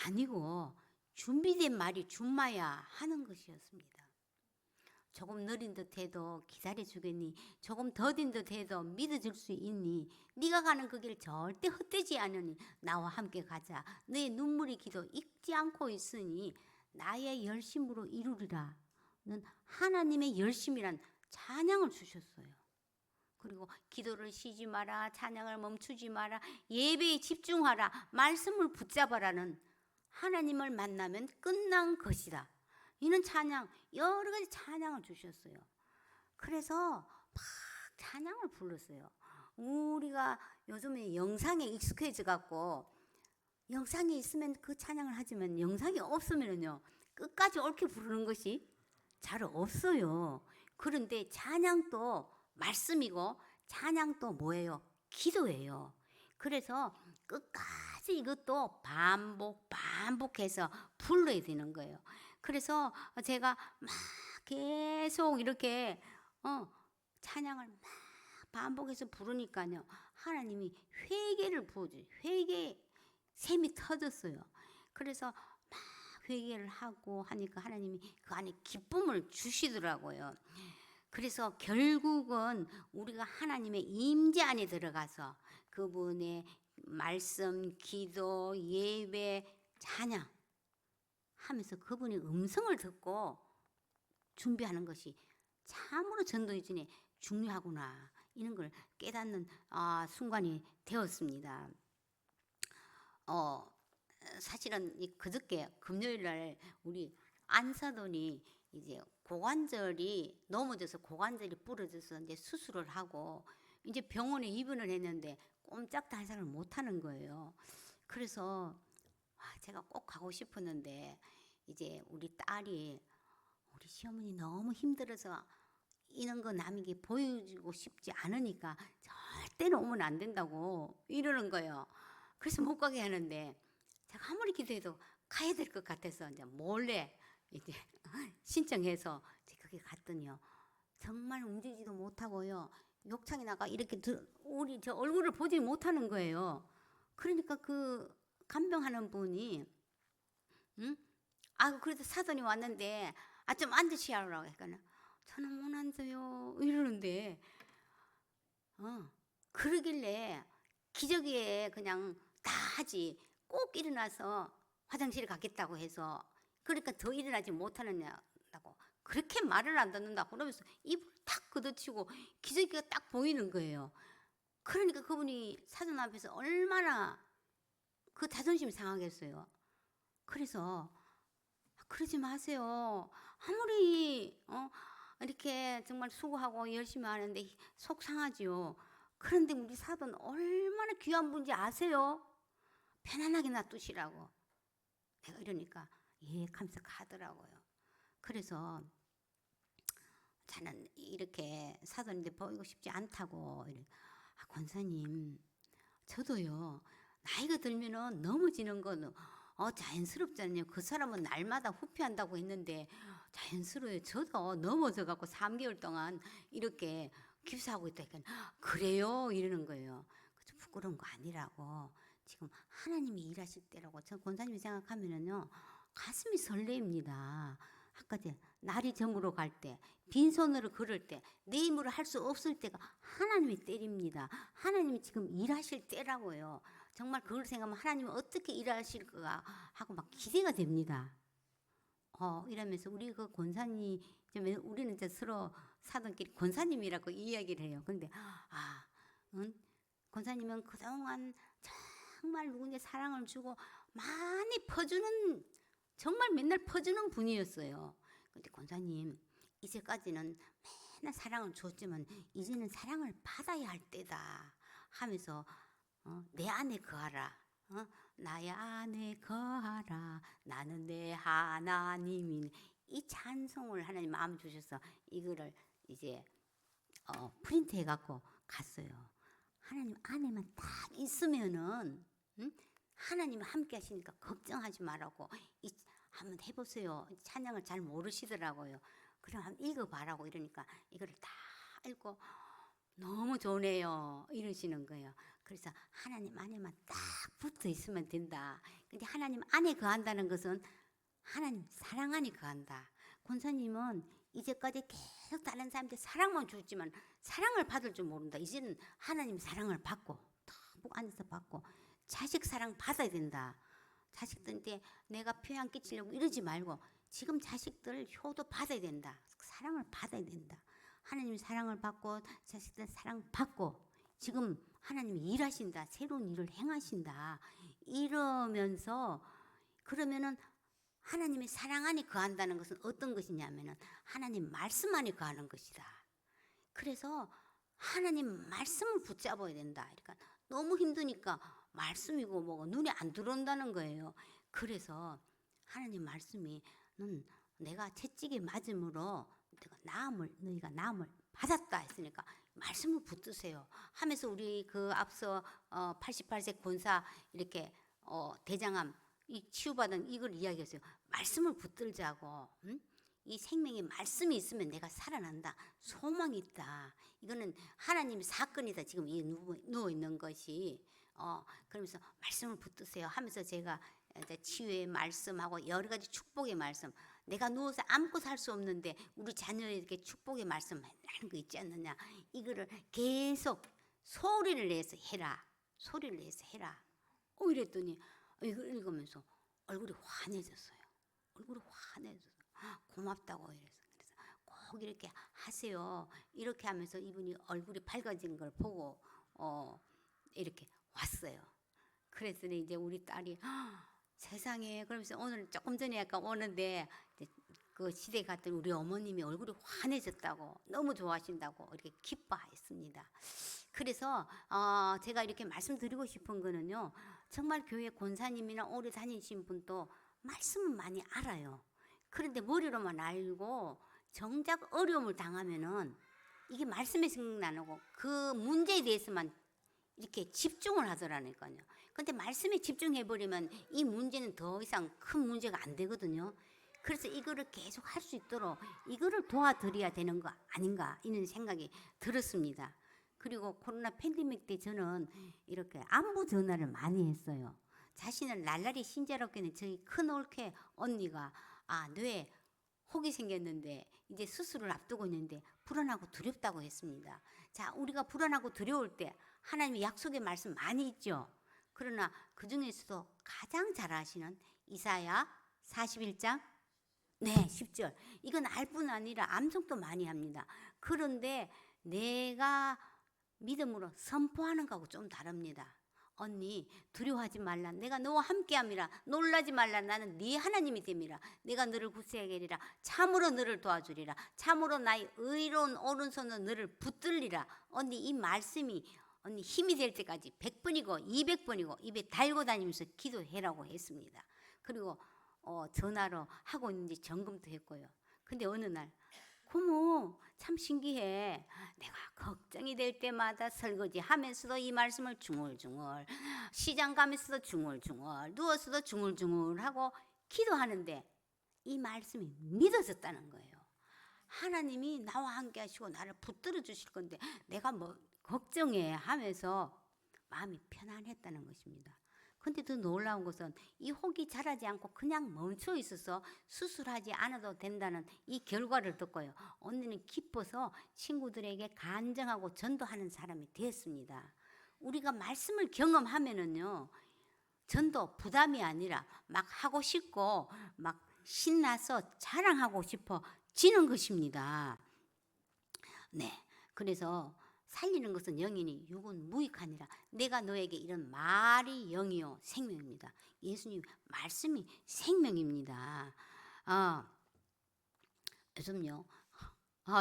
아니고 준비된 말이 줌마야 하는 것이었습니다. 조금 느린 듯해도 기다려주겠니? 조금 더딘 듯해도 믿어줄 수 있니? 네가 가는 그 길 절대 헛되지 않으니 나와 함께 가자. 너의 눈물의 기도 잊지 않고 있으니 나의 열심으로 이루리라. 는 하나님의 열심이란 찬양을 주셨어요. 그리고 기도를 쉬지 마라, 찬양을 멈추지 마라, 예배에 집중하라, 말씀을 붙잡아라는 하나님을 만나면 끝난 것이다. 이는 찬양, 여러 가지 찬양을 주셨어요. 그래서 막 찬양을 불렀어요. 우리가 요즘에 영상에 익숙해져 갖고 영상에 있으면 그 찬양을 하지만 영상이 없으면요 끝까지 옳게 부르는 것이 잘 없어요. 그런데 찬양도 말씀이고 찬양도 뭐예요? 기도예요. 그래서 끝까지 이것도 반복해서 불러야 되는 거예요. 그래서 제가 막 계속 이렇게 찬양을 막 반복해서 부르니까요, 하나님이 회개를 부어줘요. 회개 샘이 터졌어요. 그래서 막 회개를 하고 하니까 하나님이 그 안에 기쁨을 주시더라고요. 그래서 결국은 우리가 하나님의 임재 안에 들어가서 그분의 말씀, 기도, 예배, 찬양 하면서 그분의 음성을 듣고 준비하는 것이 참으로 전도의 전에 중요하구나, 이런 걸 깨닫는 순간이 되었습니다. 사실은 그저께 금요일 날 우리 안사돈이 이제 고관절이 넘어져서 고관절이 부러져서 이제 수술을 하고 이제 병원에 입원을 했는데 꼼짝도 한 생각을 못 하는 거예요. 그래서 제가 꼭 가고 싶었는데 이제 우리 딸이 우리 시어머니 너무 힘들어서 이런 거 남에게 보여주고 싶지 않으니까 절대로 오면 안 된다고 이러는 거예요. 그래서 못 가게 하는데 제가 아무리 기도해도 가야 될 것 같아서 이제 몰래 이제 신청해서 거기 갔더니요. 정말 움직이지도 못하고요. 욕창이 나가 이렇게 우리 저 얼굴을 보지 못하는 거예요. 그러니까 그 간병하는 분이 그래도 사돈이 왔는데 좀 앉으시라고 했거든요. 저는 못 앉아요 이러는데 그러길래 기저귀에 그냥 다 하지 꼭 일어나서 화장실에 가겠다고 해서 그러니까 더 일어나지 못하느냐고 그렇게 말을 안 듣는다고 그러면서 입을 탁 걷어치고 기저귀가 딱 보이는 거예요. 그러니까 그분이 사돈 앞에서 얼마나 그 자존심 상하겠어요. 그래서 그러지 마세요. 아무리 이렇게 정말 수고하고 열심히 하는데 속 상하지요. 그런데 우리 사돈 얼마나 귀한 분인지 아세요? 편안하게 놔두시라고. 내가 이러니까 예 하면서 가더라고요. 그래서 저는 이렇게 사돈인데 보이고 싶지 않다고 권사님 저도요 나이가 들면은 넘어지는 건 자연스럽잖아요. 그 사람은 날마다 후회한다고 했는데 자연스러워요. 저도 넘어져 갖고 3개월 동안 이렇게 깁스하고 있다니까 그래요 이러는 거예요. 부끄러운 거 아니라고. 지금 하나님이 일하실 때라고. 저 권사님이 생각하면은요 가슴이 설레입니다. 아까 날이 저물어 갈 때, 빈손으로 걸을 때, 내 힘으로 할 수 없을 때가 하나님이 때립니다. 하나님이 지금 일하실 때라고요. 정말 그걸 생각하면 하나님은 어떻게 일하실까 하고 막 기대가 됩니다. 이러면서 우리 그 권사님, 우리는 이제 서로 사돈끼리 권사님이라고 이야기를 해요. 근데 권사님은 그동안 정말 누군가 사랑을 주고 많이 퍼주는 정말 맨날 퍼주는 분이었어요. 근데 권사님 이제까지는 맨날 사랑을 줬지만 이제는 사랑을 받아야 할 때다 하면서 내 안에 거하라. 나의 안에 거하라. 나는 내 하나님인 이 찬송을 하나님 마음 주셔서 이거를 이제 프린트해 갖고 갔어요. 하나님 안에만 딱 있으면은 하나님 함께 하시니까 걱정하지 말라고 한번 해보세요. 찬양을 잘 모르시더라고요. 그럼 한번 읽어봐라고 이러니까 이거를 다 읽고 너무 좋네요 이러시는 거예요. 그래서 하나님 안에만 딱 붙어 있으면 된다. 근데 하나님 안에 거한다는 것은 하나님 사랑 안에 거한다. 권사님은 이제까지 계속 다른 사람한테 사랑만 줬지만 사랑을 받을 줄 모른다. 이제는 하나님 사랑을 받고 탁 앉아서 받고 자식 사랑 받아야 된다. 자식들한테 내가 피해 끼치려고 이러지 말고 지금 자식들 효도 받아야 된다. 사랑을 받아야 된다. 하나님 사랑을 받고 자식들 사랑 받고 지금 하나님이 일하신다. 새로운 일을 행하신다. 이러면서 그러면은 하나님의 사랑 안에 거한다는 것은 어떤 것이냐면은 하나님 말씀 안에 거하는 것이다. 그래서 하나님 말씀을 붙잡아야 된다. 그러니까 너무 힘드니까 말씀이고 뭐고 눈에 안 들어온다는 거예요. 그래서 하나님 말씀이 내가 채찍에 맞음으로 너희가 나음을 받았다 했으니까 말씀을 붙드세요 하면서 우리 그 앞서 88세 권사 이렇게 대장암 이 치유받은 이걸 이야기했어요. 말씀을 붙들자고. 이 생명의 말씀이 있으면 내가 살아난다. 소망이 있다. 이거는 하나님의 사건이다. 지금 이 누워 있는 것이. 그러면서 말씀을 붙드세요 하면서 제가 이제 치유의 말씀하고 여러 가지 축복의 말씀. 내가 누워서 아무것도 할 수 없는데 우리 자녀에게 축복의 말씀 하는 거 있지 않느냐. 이거를 계속 소리를 내서 해라. 소리를 내서 해라. 이랬더니 이걸 읽으면서 얼굴이 환해졌어요. 얼굴이 환해졌어요. 고맙다고 이래서. 그래서 꼭 이렇게 하세요. 이렇게 하면서 이분이 얼굴이 밝아진 걸 보고 이렇게 왔어요. 그랬더니 이제 우리 딸이 세상에 그러면서 오늘 조금 전에 약간 오는데 그 시대 갔더니 우리 어머님이 얼굴이 환해졌다고 너무 좋아하신다고 이렇게 기뻐했습니다. 그래서 제가 이렇게 말씀드리고 싶은 거는요. 정말 교회 권사님이나 오래 다니신 분도 말씀은 많이 알아요. 그런데 머리로만 알고 정작 어려움을 당하면은 이게 말씀이 생각나는 거 그 문제에 대해서만 이렇게 집중을 하더라니까요. 근데 말씀에 집중해버리면 이 문제는 더 이상 큰 문제가 안 되거든요. 그래서 이거를 계속 할 수 있도록 이거를 도와드려야 되는 거 아닌가 이런 생각이 들었습니다. 그리고 코로나 팬데믹 때 저는 이렇게 안부 전화를 많이 했어요. 자신을 날라리 신자롭게는 저희 큰 올케 언니가 뇌에 혹이 생겼는데 이제 수술을 앞두고 있는데 불안하고 두렵다고 했습니다. 자, 우리가 불안하고 두려울 때 하나님의 약속의 말씀 많이 있죠. 그러나 그 중에서도 가장 잘 아시는 이사야 41장 10절 이건 알 뿐 아니라 암송도 많이 합니다. 그런데 내가 믿음으로 선포하는 거하고 좀 다릅니다. 언니 두려워하지 말라. 내가 너와 함께함이라. 놀라지 말라. 나는 네 하나님이 됨이라. 내가 너를 구세하리라. 참으로 너를 도와주리라. 참으로 나의 의로운 오른손으로 너를 붙들리라. 언니 이 말씀이 언니 힘이 될 때까지 100번이고 200번이고 입에 달고 다니면서 기도해라고 했습니다. 그리고 전화로 하고 있는지 점검도 했고요. 근데 어느 날 고모 참 신기해. 내가 걱정이 될 때마다 설거지 하면서도 이 말씀을 중얼중얼, 시장 가면서도 중얼중얼, 누워서도 중얼중얼 하고 기도하는데 이 말씀이 믿어졌다는 거예요. 하나님이 나와 함께 하시고 나를 붙들어 주실 건데 내가 뭐 걱정해 하면서 마음이 편안했다는 것입니다. 근데 더 놀라운 것은 이 혹이 자라지 않고 그냥 멈춰 있어서 수술하지 않아도 된다는 이 결과를 듣고요. 언니는 기뻐서 친구들에게 간증하고 전도하는 사람이 되었습니다. 우리가 말씀을 경험하면은요. 전도 부담이 아니라 막 하고 싶고 막 신나서 자랑하고 싶어지는 것입니다. 네. 그래서 살리는 것은 영이니 육은 무익하니라. 내가 너에게 이런 말이 영이요 생명입니다. 예수님 말씀이 생명입니다. 요즘요.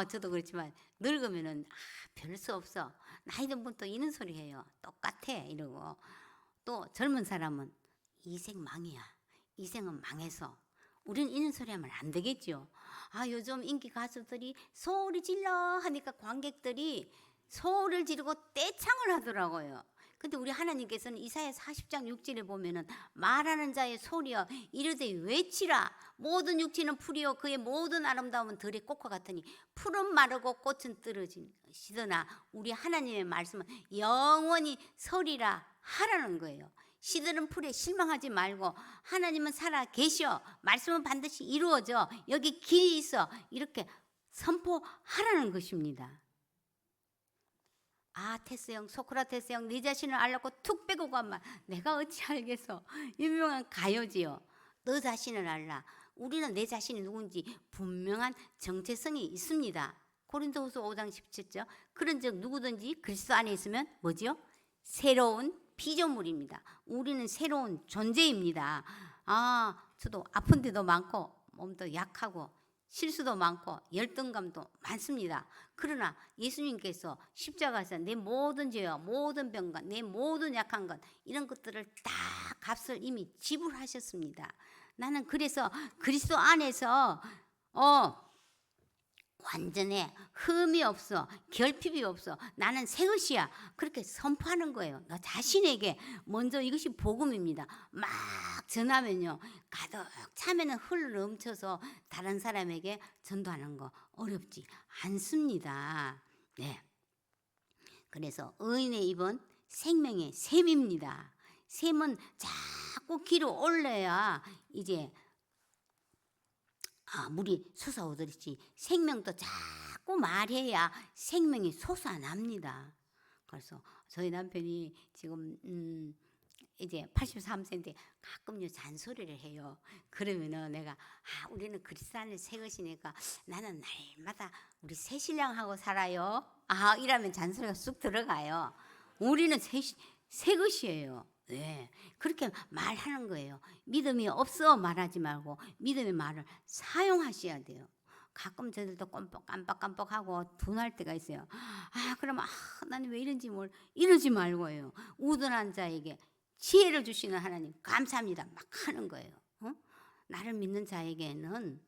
저도 그렇지만 늙으면은 별 수 없어. 나이 든 분도 이런 소리 해요. 똑같아 이러고. 또 젊은 사람은 이 생 망이야. 이 생은 망해서. 우리는 이런 소리 하면 안 되겠죠. 요즘 인기 가수들이 소리 질러 하니까 관객들이 소리를 지르고 떼창을 하더라고요. 근데 우리 하나님께서는 이사야 40장 6절에 보면은 말하는 자의 소리여 이르되 외치라. 모든 육체는 풀이요 그의 모든 아름다움은 들의 꽃과 같으니 풀은 마르고 꽃은 떨어지시더나 우리 하나님의 말씀은 영원히 서리라 하라는 거예요. 시들은 풀에 실망하지 말고 하나님은 살아 계셔. 말씀은 반드시 이루어져. 여기 길이 있어. 이렇게 선포하라는 것입니다. 테스형 소크라테스형 네 자신을 알라고 툭 빼고 가면 내가 어찌 알겠어. 유명한 가요지요. 너 자신을 알라. 우리는 내 자신이 누군지 분명한 정체성이 있습니다. 고린도후서 5장 17절 그런즉 누구든지 그리스도 안에 있으면 뭐지요? 새로운 피조물입니다. 우리는 새로운 존재입니다. 저도 아픈 데도 많고 몸도 약하고 실수도 많고 열등감도 많습니다. 그러나 예수님께서 십자가에서 내 모든 죄와 모든 병과 내 모든 약한 것 이런 것들을 다 값을 이미 지불하셨습니다. 나는 그래서 그리스도 안에서 완전해. 흠이 없어. 결핍이 없어. 나는 새 것이야. 그렇게 선포하는 거예요. 너 자신에게 먼저 이것이 복음입니다. 막 전하면요. 가득 차면은 흘러 넘쳐서 다른 사람에게 전도하는 거 어렵지 않습니다. 네. 그래서 의인의 입은 생명의 샘입니다. 샘은 자꾸 길어 올려야 이제 물이 솟아오듯이 생명도 자꾸 말해야 생명이 솟아납니다. 그래서 저희 남편이 지금 이제 83세인데 가끔요 잔소리를 해요. 그러면은 내가 우리는 그리스도 안에 새 것이니까 나는 날마다 우리 새 신랑하고 살아요. 이러면 잔소리가 쑥 들어가요. 우리는 새 것이에요. 네, 그렇게 말하는 거예요. 믿음이 없어 말하지 말고 믿음의 말을 사용하셔야 돼요. 가끔 저들도 깜빡깜빡하고 둔할 때가 있어요. 그럼 나는 왜 이런지 이러지 말고요. 우둔한 자에게 지혜를 주시는 하나님 감사합니다. 막 하는 거예요. 나를 믿는 자에게는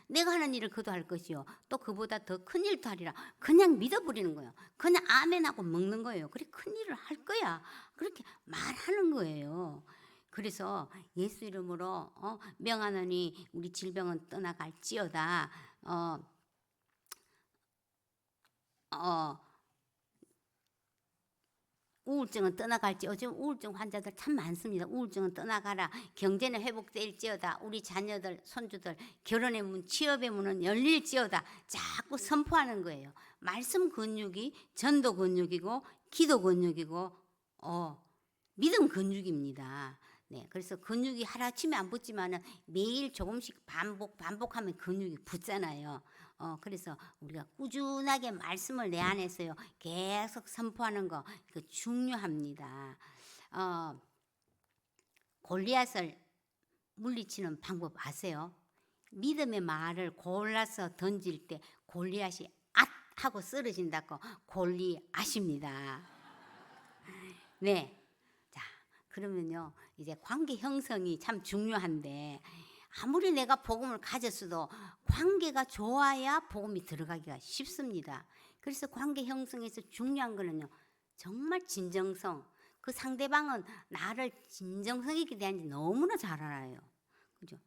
내가 하는 일을 그도 할 것이요 또 그보다 더 큰 일도 하리라. 그냥 믿어버리는 거예요. 그냥 아멘하고 먹는 거예요. 그래 큰 일을 할 거야. 그렇게 말하는 거예요. 그래서 예수 이름으로 명하노니 우리 질병은 떠나갈지어다. 우울증은 떠나갈지. 요즘 우울증 환자들 참 많습니다. 우울증은 떠나가라. 경제는 회복될지어다. 우리 자녀들, 손주들 결혼의 문, 취업의 문은 열릴지어다. 자꾸 선포하는 거예요. 말씀 근육이 전도 근육이고 기도 근육이고 믿음 근육입니다. 네, 그래서 근육이 하루아침에 안 붙지만은 매일 조금씩 반복하면 근육이 붙잖아요. 그래서 우리가 꾸준하게 말씀을 내 안에서요 계속 선포하는 거 이거 중요합니다. 골리앗을 물리치는 방법 아세요? 믿음의 말을 골라서 던질 때 골리앗이 앗 하고 쓰러진다고 골리앗입니다. 네. 자, 그러면요 이제 관계 형성이 참 중요한데. 아무리 내가 복음을 가졌어도 관계가 좋아야 복음이 들어가기가 쉽습니다. 그래서 관계 형성에서 중요한 거는요. 정말 진정성. 그 상대방은 나를 진정성이게 대한지 너무나 잘 알아요. 그죠?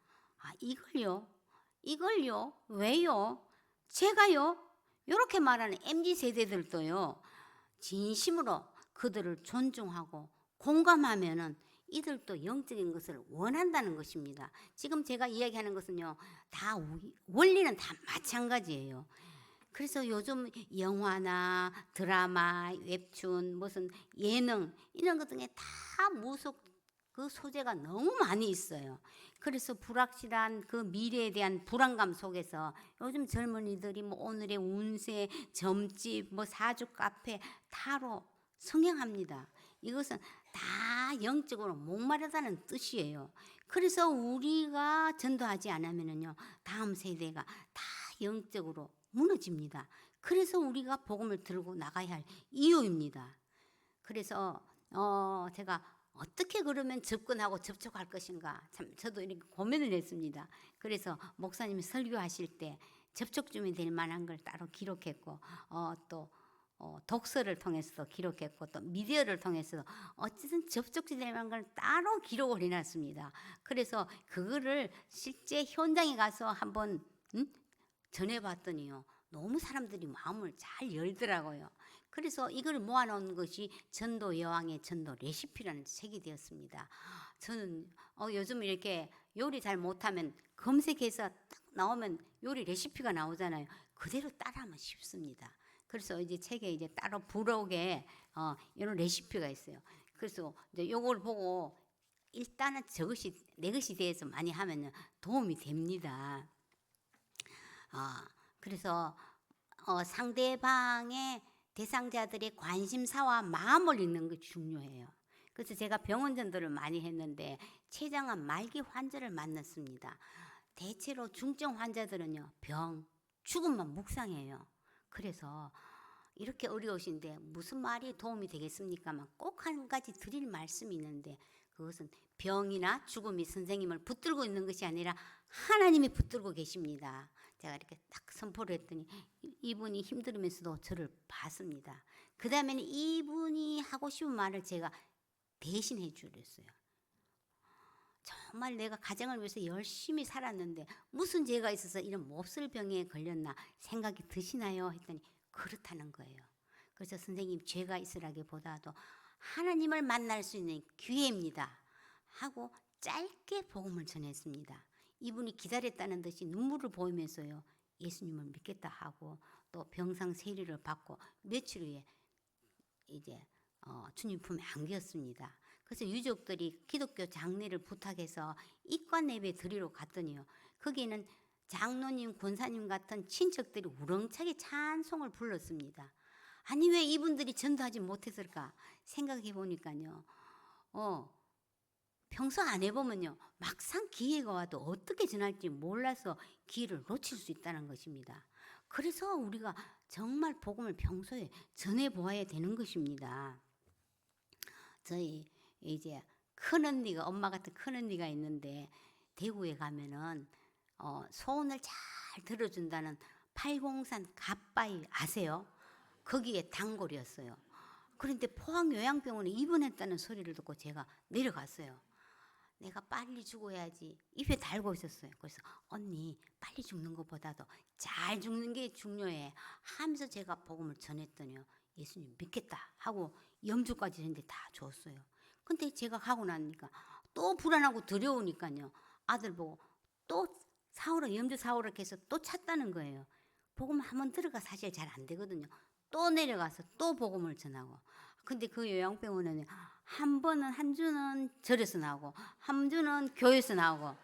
이걸요? 왜요? 제가요? 이렇게 말하는 MZ세대들도요. 진심으로 그들을 존중하고 공감하면은 이들도 영적인 것을 원한다는 것입니다. 지금 제가 이야기하는 것은요, 다 원리는 다 마찬가지예요. 그래서 요즘 영화나 드라마, 웹툰, 무슨 예능 이런 것 등에 다 그 소재가 너무 많이 있어요. 그래서 불확실한 그 미래에 대한 불안감 속에서 요즘 젊은이들이 오늘의 운세, 점집, 사주 카페, 타로 성행합니다. 이것은 다 영적으로 목마르다는 뜻이에요. 그래서 우리가 전도하지 않으면요 다음 세대가 다 영적으로 무너집니다. 그래서 우리가 복음을 들고 나가야 할 이유입니다. 그래서 제가 어떻게 그러면 접근하고 접촉할 것인가 참 저도 이렇게 고민을 했습니다. 그래서 목사님이 설교하실 때 접촉점이 될 만한 걸 따로 기록했고 또 독서를 통해서도 기록했고 또 미디어를 통해서 어쨌든 접촉될 만한 걸 따로 기록을 해놨습니다. 그래서 그거를 실제 현장에 가서 한번 전해봤더니요 너무 사람들이 마음을 잘 열더라고요. 그래서 이걸 모아놓은 것이 전도 여왕의 전도 레시피라는 책이 되었습니다. 저는 요즘 이렇게 요리 잘 못하면 검색해서 딱 나오면 요리 레시피가 나오잖아요. 그대로 따라하면 쉽습니다. 그래서 이제 책에 이제 따로 부록에 이런 레시피가 있어요. 그래서 이제 요걸 보고 일단은 내 것이 대해서 많이 하면 도움이 됩니다. 그래서 상대방의 대상자들의 관심사와 마음을 읽는 게 중요해요. 그래서 제가 병원 전도를 많이 했는데 췌장암 말기 환자를 만났습니다. 대체로 중증 환자들은요 병, 죽음만 묵상해요. 그래서 이렇게 어려우신데 무슨 말이 도움이 되겠습니까? 꼭 한 가지 드릴 말씀이 있는데 그것은 병이나 죽음이 선생님을 붙들고 있는 것이 아니라 하나님이 붙들고 계십니다. 제가 이렇게 딱 선포를 했더니 이분이 힘들으면서도 저를 봤습니다. 그 다음에는 이분이 하고 싶은 말을 제가 대신해 주렸어요. 정말 내가 가정을 위해서 열심히 살았는데 무슨 죄가 있어서 이런 몹쓸 병에 걸렸나 생각이 드시나요? 했더니 그렇다는 거예요. 그래서 선생님 죄가 있으라기보다도 하나님을 만날 수 있는 기회입니다 하고 짧게 복음을 전했습니다. 이분이 기다렸다는 듯이 눈물을 보이면서요 예수님을 믿겠다 하고 또 병상 세례를 받고 며칠 후에 이제 주님 품에 안겼습니다. 그래서 유족들이 기독교 장례를 부탁해서 입관 예배 드리러 갔더니요 거기는 장로님, 권사님 같은 친척들이 우렁차게 찬송을 불렀습니다. 아니 왜 이분들이 전도하지 못했을까 생각해 보니까요. 평소 안 해보면요. 막상 기회가 와도 어떻게 전할지 몰라서 기회를 놓칠 수 있다는 것입니다. 그래서 우리가 정말 복음을 평소에 전해 보아야 되는 것입니다. 저희 이제 큰언니가 엄마 같은 큰언니가 있는데 대구에 가면은 소원을 잘 들어준다는 팔공산 갓바위 아세요? 거기에 단골이었어요. 그런데 포항요양병원에 입원했다는 소리를 듣고 제가 내려갔어요. 내가 빨리 죽어야지 입에 달고 있었어요. 그래서 언니 빨리 죽는 것보다도 잘 죽는 게 중요해 하면서 제가 복음을 전했더니요. 예수님 믿겠다 하고 염주까지 했는데 다 줬어요. 근데 제가 가고 나니까 또 불안하고 두려우니까요. 아들 보고 또 사오라 염주 사오라 해서 또 찾다는 거예요. 복음 한번 들어가 사실 잘 안 되거든요. 또 내려가서 또 복음을 전하고. 근데 그 요양병원에는 한 번은 한 주는 절에서 나오고 한 주는 교회에서 나오고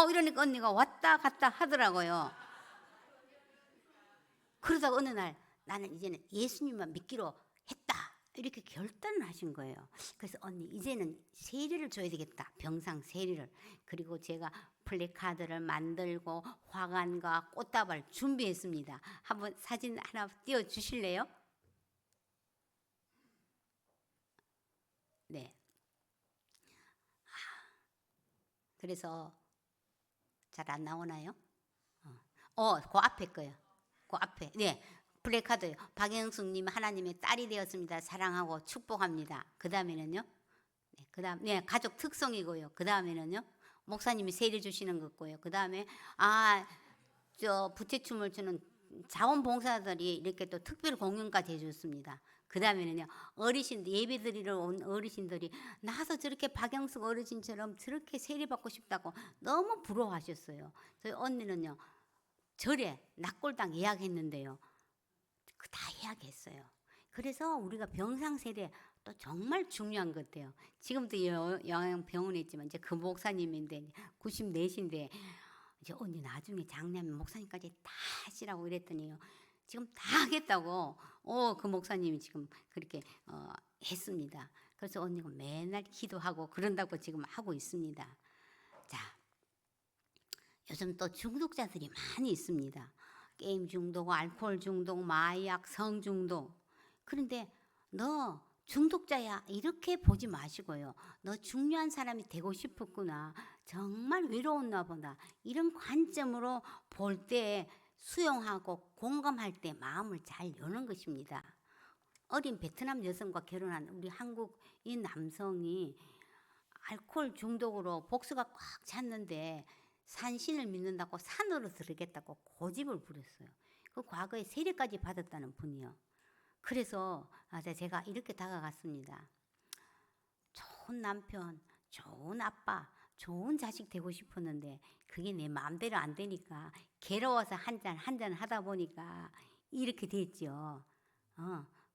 이러니까 언니가 왔다 갔다 하더라고요. 그러다가 어느 날 나는 이제는 예수님만 믿기로 했다 이렇게 결단을 하신 거예요. 그래서 언니 이제는 세례를 줘야 되겠다. 병상 세례를. 그리고 제가 플래카드를 만들고 화관과 꽃다발 준비했습니다. 한번 사진 하나 띄워주실래요? 네. 그래서 잘 안 나오나요? 그 앞에 거요. 그 앞에. 네. 플래카드요. 박영숙님 하나님의 딸이 되었습니다. 사랑하고 축복합니다. 그 다음에는요. 네. 그다음 네 가족 특성이고요. 그 다음에는요. 목사님이 세례 주시는 거고요. 그 다음에 저 부채춤을 추는 자원봉사자들이 이렇게 또 특별 공연까지 해줬습니다. 그 다음에는요 어르신들 예배 드리러 온 어르신들이 나도 저렇게 박영숙 어르신처럼 저렇게 세례받고 싶다고 너무 부러워하셨어요. 저희 언니는요 절에 낙골당 예약했는데요 다 예약했어요. 그래서 우리가 병상 세례 또 정말 중요한 것 같아요. 지금도 영양병원에 있지만 이제 그 목사님인데 94신데 이제 언니 나중에 장례하면 목사님까지 다 하시라고 이랬더니요. 지금 다 하겠다고 그 목사님이 지금 그렇게 했습니다. 그래서 언니가 맨날 기도하고 그런다고 지금 하고 있습니다. 자, 요즘 또 중독자들이 많이 있습니다. 게임 중독, 알코올 중독, 마약, 성 중독. 그런데 너 중독자야 이렇게 보지 마시고요. 너 중요한 사람이 되고 싶었구나. 정말 외로웠나 보다. 이런 관점으로 볼 때 수용하고 공감할 때 마음을 잘 여는 것입니다. 어린 베트남 여성과 결혼한 우리 한국인 남성이 알코올 중독으로 복수가 꽉 찼는데 산신을 믿는다고 산으로 들어가겠다고 고집을 부렸어요. 그 과거에 세례까지 받았다는 분이요. 그래서 제가 이렇게 다가갔습니다. 좋은 남편, 좋은 아빠, 좋은 자식 되고 싶었는데 그게 내 마음대로 안 되니까 괴로워서 한 잔 하다 보니까 이렇게 됐죠.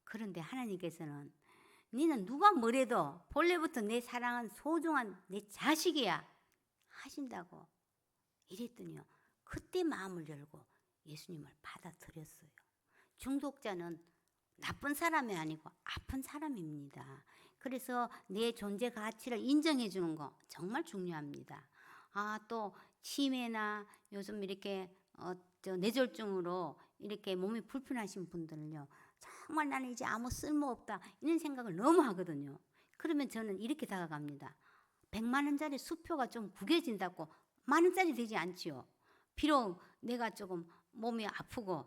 그런데 하나님께서는 너는 누가 뭐래도 본래부터 내 사랑은 소중한 내 자식이야 하신다고 이랬더니요. 그때 마음을 열고 예수님을 받아들였어요. 중독자는 나쁜 사람이 아니고 아픈 사람입니다. 그래서 내 존재 가치를 인정해 주는 거 정말 중요합니다. 또 치매나 요즘 이렇게 뇌졸중으로 이렇게 몸이 불편하신 분들은요. 정말 나는 이제 아무 쓸모없다 이런 생각을 너무 하거든요. 그러면 저는 이렇게 다가갑니다. 100만 원짜리 수표가 좀 구겨진다고 만 원짜리 되지 않지요. 비록 내가 조금 몸이 아프고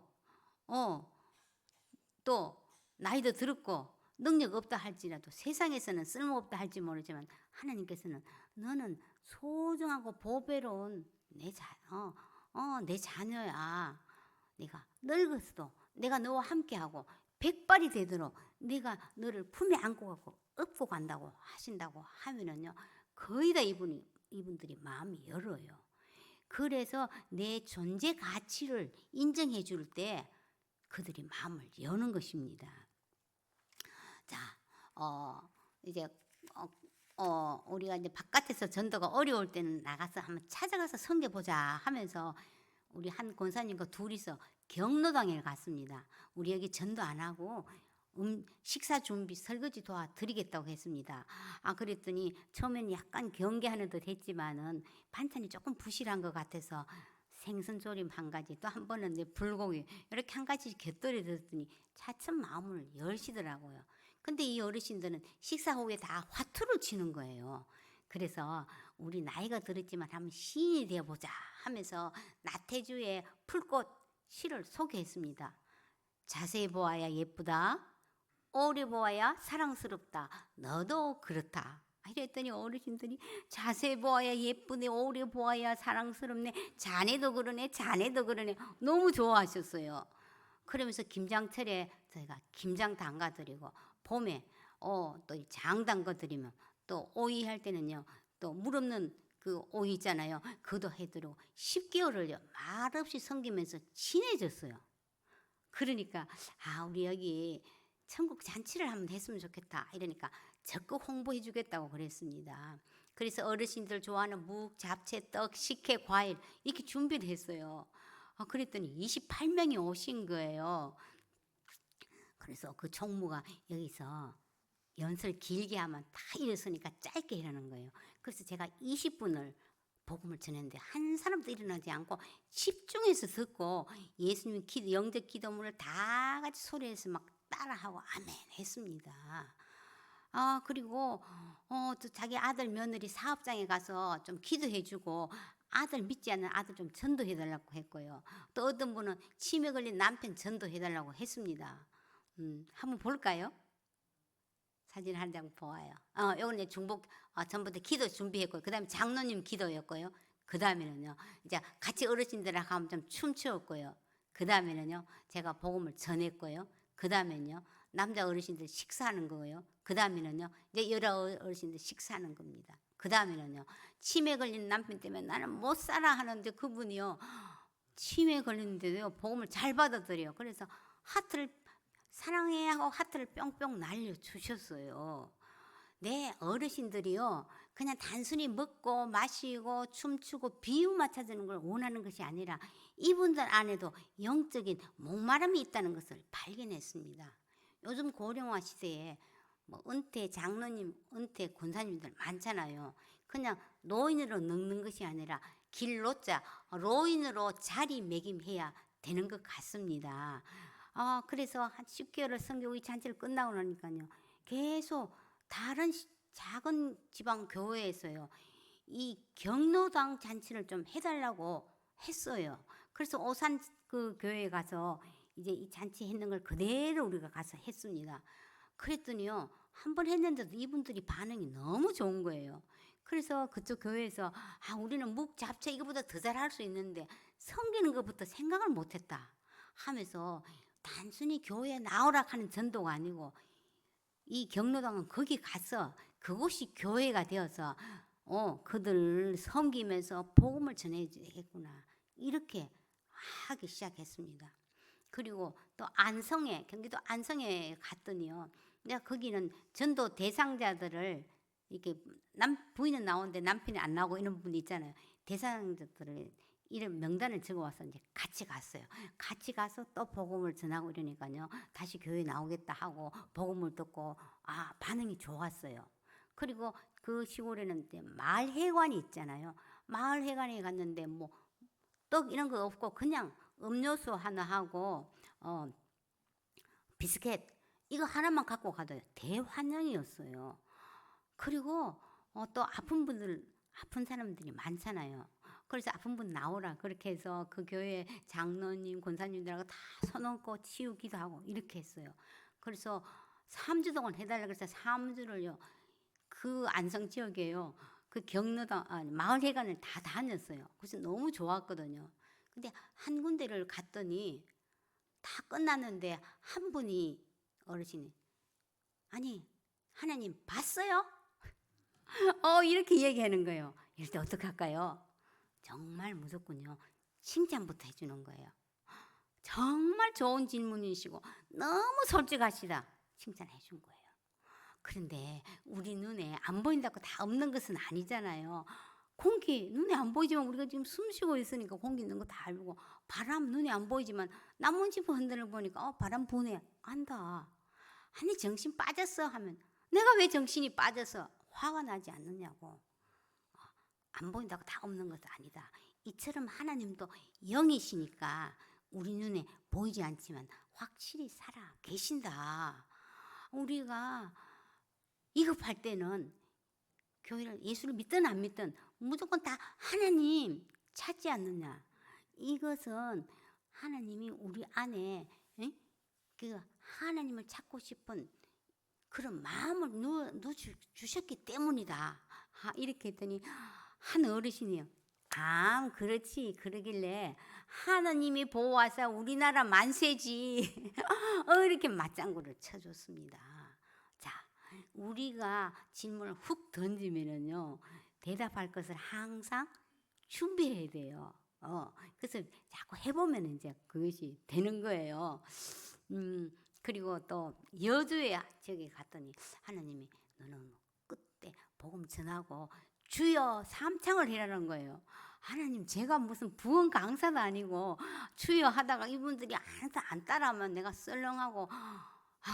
또 나이도 들었고 능력 없다 할지라도 세상에서는 쓸모없다 할지 모르지만 하나님께서는 너는 소중하고 보배로운 내 자녀야. 내가 늙었어도 내가 너와 함께하고 백발이 되도록 내가 너를 품에 안고 가고 업고 간다고 하신다고 하면은요 거의 다 이분들이 마음이 열어요. 그래서 내 존재 가치를 인정해 줄 때 그들이 마음을 여는 것입니다. 자, 이제 우리가 이제 바깥에서 전도가 어려울 때는 나가서 한번 찾아가서 섬겨보자 하면서 우리 한 권사님과 둘이서 경로당에 갔습니다. 우리 여기 전도 안 하고 식사 준비 설거지 도와드리겠다고 했습니다. 그랬더니 처음에는 약간 경계하는 듯 했지만은 반찬이 조금 부실한 것 같아서 생선조림 한 가지, 또 한 번은 불고기 이렇게 한 가지 곁들여 줬더니 차츰 마음을 열시더라고요. 근데 이 어르신들은 식사 후에 다 화투를 치는 거예요. 그래서 우리 나이가 들었지만 한번 시인이 되어보자 하면서 나태주의 풀꽃 시를 소개했습니다. 자세히 보아야 예쁘다, 오래 보아야 사랑스럽다, 너도 그렇다. 이랬더니 어르신들이 자세히 보아야 예쁘네, 오래 보아야 사랑스럽네, 자네도 그러네, 자네도 그러네, 너무 좋아하셨어요. 그러면서 김장철에 저희가 김장 담가드리고, 봄에 또 장 담가드리면, 또 오이 할 때는요 또 물 없는 그 오이 있잖아요, 그것도 해드리고 10개월을요 말없이 섬기면서 친해졌어요. 그러니까 우리 여기 천국 잔치를 한번 했으면 좋겠다 이러니까 적극 홍보해 주겠다고 그랬습니다. 그래서 어르신들 좋아하는 묵, 잡채, 떡, 식혜, 과일 이렇게 준비를 했어요. 그랬더니 28명이 오신 거예요. 그래서 그 총무가 여기서 연설 길게 하면 다 일어서니까 짧게 일하는 거예요. 그래서 제가 20분을 복음을 전했는데 한 사람도 일어나지 않고 집중해서 듣고 예수님 영적 기도문을 다 같이 소리해서 막 따라하고 아멘 했습니다. 그리고 또 자기 아들 며느리 사업장에 가서 좀 기도해주고 아들 믿지 않는 아들 좀 전도해달라고 했고요. 또 어떤 분은 치매 걸린 남편 전도해달라고 했습니다. 한번 볼까요? 사진 한 장 보아요. 요건 중복 전부터 기도 준비했고요. 그 다음에 장로님 기도였고요. 그 다음에는요 이제 같이 어르신들하고 한번 좀 춤추었고요. 그 다음에는요 제가 복음을 전했고요. 그 다음에는요 남자 어르신들 식사하는 거예요. 그 다음에는요 이제 여러 어르신들 식사하는 겁니다. 그 다음에는요 치매 걸린 남편 때문에 나는 못 살아 하는데 그분이요 치매 걸리는데도요 복음을 잘 받아들여요. 그래서 하트를 사랑해 하고 하트를 뿅뿅 날려주셨어요. 네, 어르신들이요 그냥 단순히 먹고 마시고 춤추고 비유 맞춰주는 걸 원하는 것이 아니라 이분들 안에도 영적인 목마름이 있다는 것을 발견했습니다. 요즘 고령화 시대에 은퇴 장로님, 은퇴 권사님들 많잖아요. 그냥 노인으로 늙는 것이 아니라 길로자 로인으로 자리매김해야 되는 것 같습니다. 그래서 한 10개월을 성교의 잔치를 끝나고 나니까요 계속 다른 작은 지방 교회에서요 이 경로당 잔치를 좀 해달라고 했어요. 그래서 오산 그 교회에 가서 이제 이 잔치 했는 걸 그대로 우리가 가서 했습니다. 그랬더니요 한 번 했는데도 이분들이 반응이 너무 좋은 거예요. 그래서 그쪽 교회에서 우리는 묵 잡채 이거보다 더 잘할 수 있는데 섬기는 것부터 생각을 못했다 하면서 단순히 교회에 나오라 하는 전도가 아니고 이 경로당은 거기 가서 그곳이 교회가 되어서 그들을 섬기면서 복음을 전해야겠구나 이렇게 하기 시작했습니다. 그리고 또 안성에 경기도 안성에 갔더니요 내가 거기는 전도 대상자들을 이렇게 부인은 나오는데 남편이 안 나오고 이런 분이 있잖아요. 대상자들을 이런 명단을 적어와서 이제 같이 갔어요. 같이 가서 또 복음을 전하고 이러니까요 다시 교회 나오겠다 하고 복음을 듣고 반응이 좋았어요. 그리고 그 시골에는 이제 마을 회관이 있잖아요. 마을 회관에 갔는데 떡 이런 거 없고 그냥 음료수 하나 하고 비스켓 이거 하나만 갖고 가도 대환영이었어요. 그리고 또 아픈 사람들이 많잖아요. 그래서 아픈 분 나오라 그렇게 해서 그 교회 장로님 권사님들하고 다 손얹고 치우기도 하고 이렇게 했어요. 그래서 3주 동안 해달라 그래서 3주를요 그 안성 지역에요 그 경로당 마을 회관을 다 다녔어요. 그래서 너무 좋았거든요. 근데 한 군데를 갔더니 다 끝났는데 한 분이 어르신이 아니 하나님 봤어요? 이렇게 얘기하는 거예요. 이럴 때 어떡할까요? 정말 무섭군요. 칭찬부터 해주는 거예요. 정말 좋은 질문이시고 너무 솔직하시다. 칭찬해 준 거예요. 그런데 우리 눈에 안 보인다고 다 없는 것은 아니잖아요. 공기 눈에 안 보이지만 우리가 지금 숨 쉬고 있으니까 공기 있는 거 다 알고 바람 눈에 안 보이지만 나뭇잎 흔들어 보니까 바람 부네 안다. 아니 정신 빠졌어 하면 내가 왜 정신이 빠져서 화가 나지 않느냐고. 안 보인다고 다 없는 것도 아니다. 이처럼 하나님도 영이시니까 우리 눈에 보이지 않지만 확실히 살아 계신다. 우리가 위급할 때는 교회를 예수를 믿든 안 믿든 무조건 다 하나님 찾지 않느냐. 이것은 하나님이 우리 안에 그 하나님을 찾고 싶은 그런 마음을 넣어 주셨기 때문이다. 이렇게 했더니 한 어르신이요. 그렇지. 그러길래 하나님이 보호하사 우리나라 만세지. 이렇게 맞장구를 쳐줬습니다. 자, 우리가 질문을 훅 던지면은요, 대답할 것을 항상 준비해야 돼요. 그래서 자꾸 해보면 이제 그것이 되는 거예요. 그리고 또 여주에 저기 갔더니 하나님이 너는 그때 복음 전하고 주여 삼창을 해라는 거예요. 하나님 제가 무슨 부흥 강사도 아니고 주여 하다가 이분들이 하나도 안 따라하면 내가 썰렁하고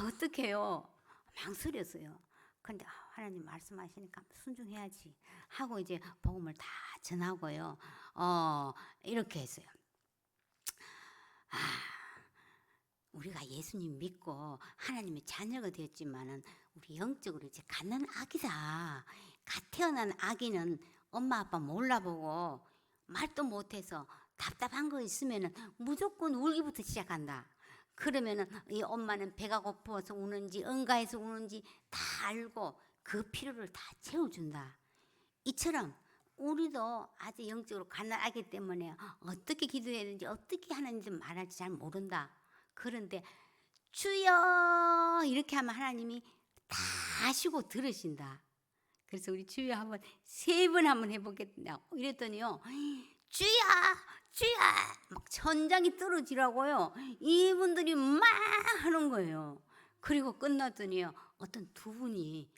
어떡해요. 망설였어요. 근데 하나님 말씀하시니까 순종해야지 하고 이제 복음을 다 전하고요. 이렇게 했어요. 우리가 예수님 믿고 하나님의 자녀가 되었지만은 우리 영적으로 이제 갓난아기다. 갓 태어난 아기는 엄마 아빠 몰라보고 말도 못해서 답답한 거 있으면은 무조건 울기부터 시작한다. 그러면은 이 엄마는 배가 고파서 우는지 응가해서 우는지 다 알고 그 필요를 다 채워준다. 이처럼 우리도 아주 영적으로 갓난아기 때문에 어떻게 기도해야 되는지 어떻게 하는지 말할지 잘 모른다. 그런데 주여 이렇게 하면 하나님이 다 아시고 들으신다. 그래서 우리 주여 한번 3번 한번 해보겠다. 이랬더니요, 주여 주여 막 천장이 떨어지라고요. 이분들이 막 하는 거예요. 그리고 끝났더니요, 어떤 2분이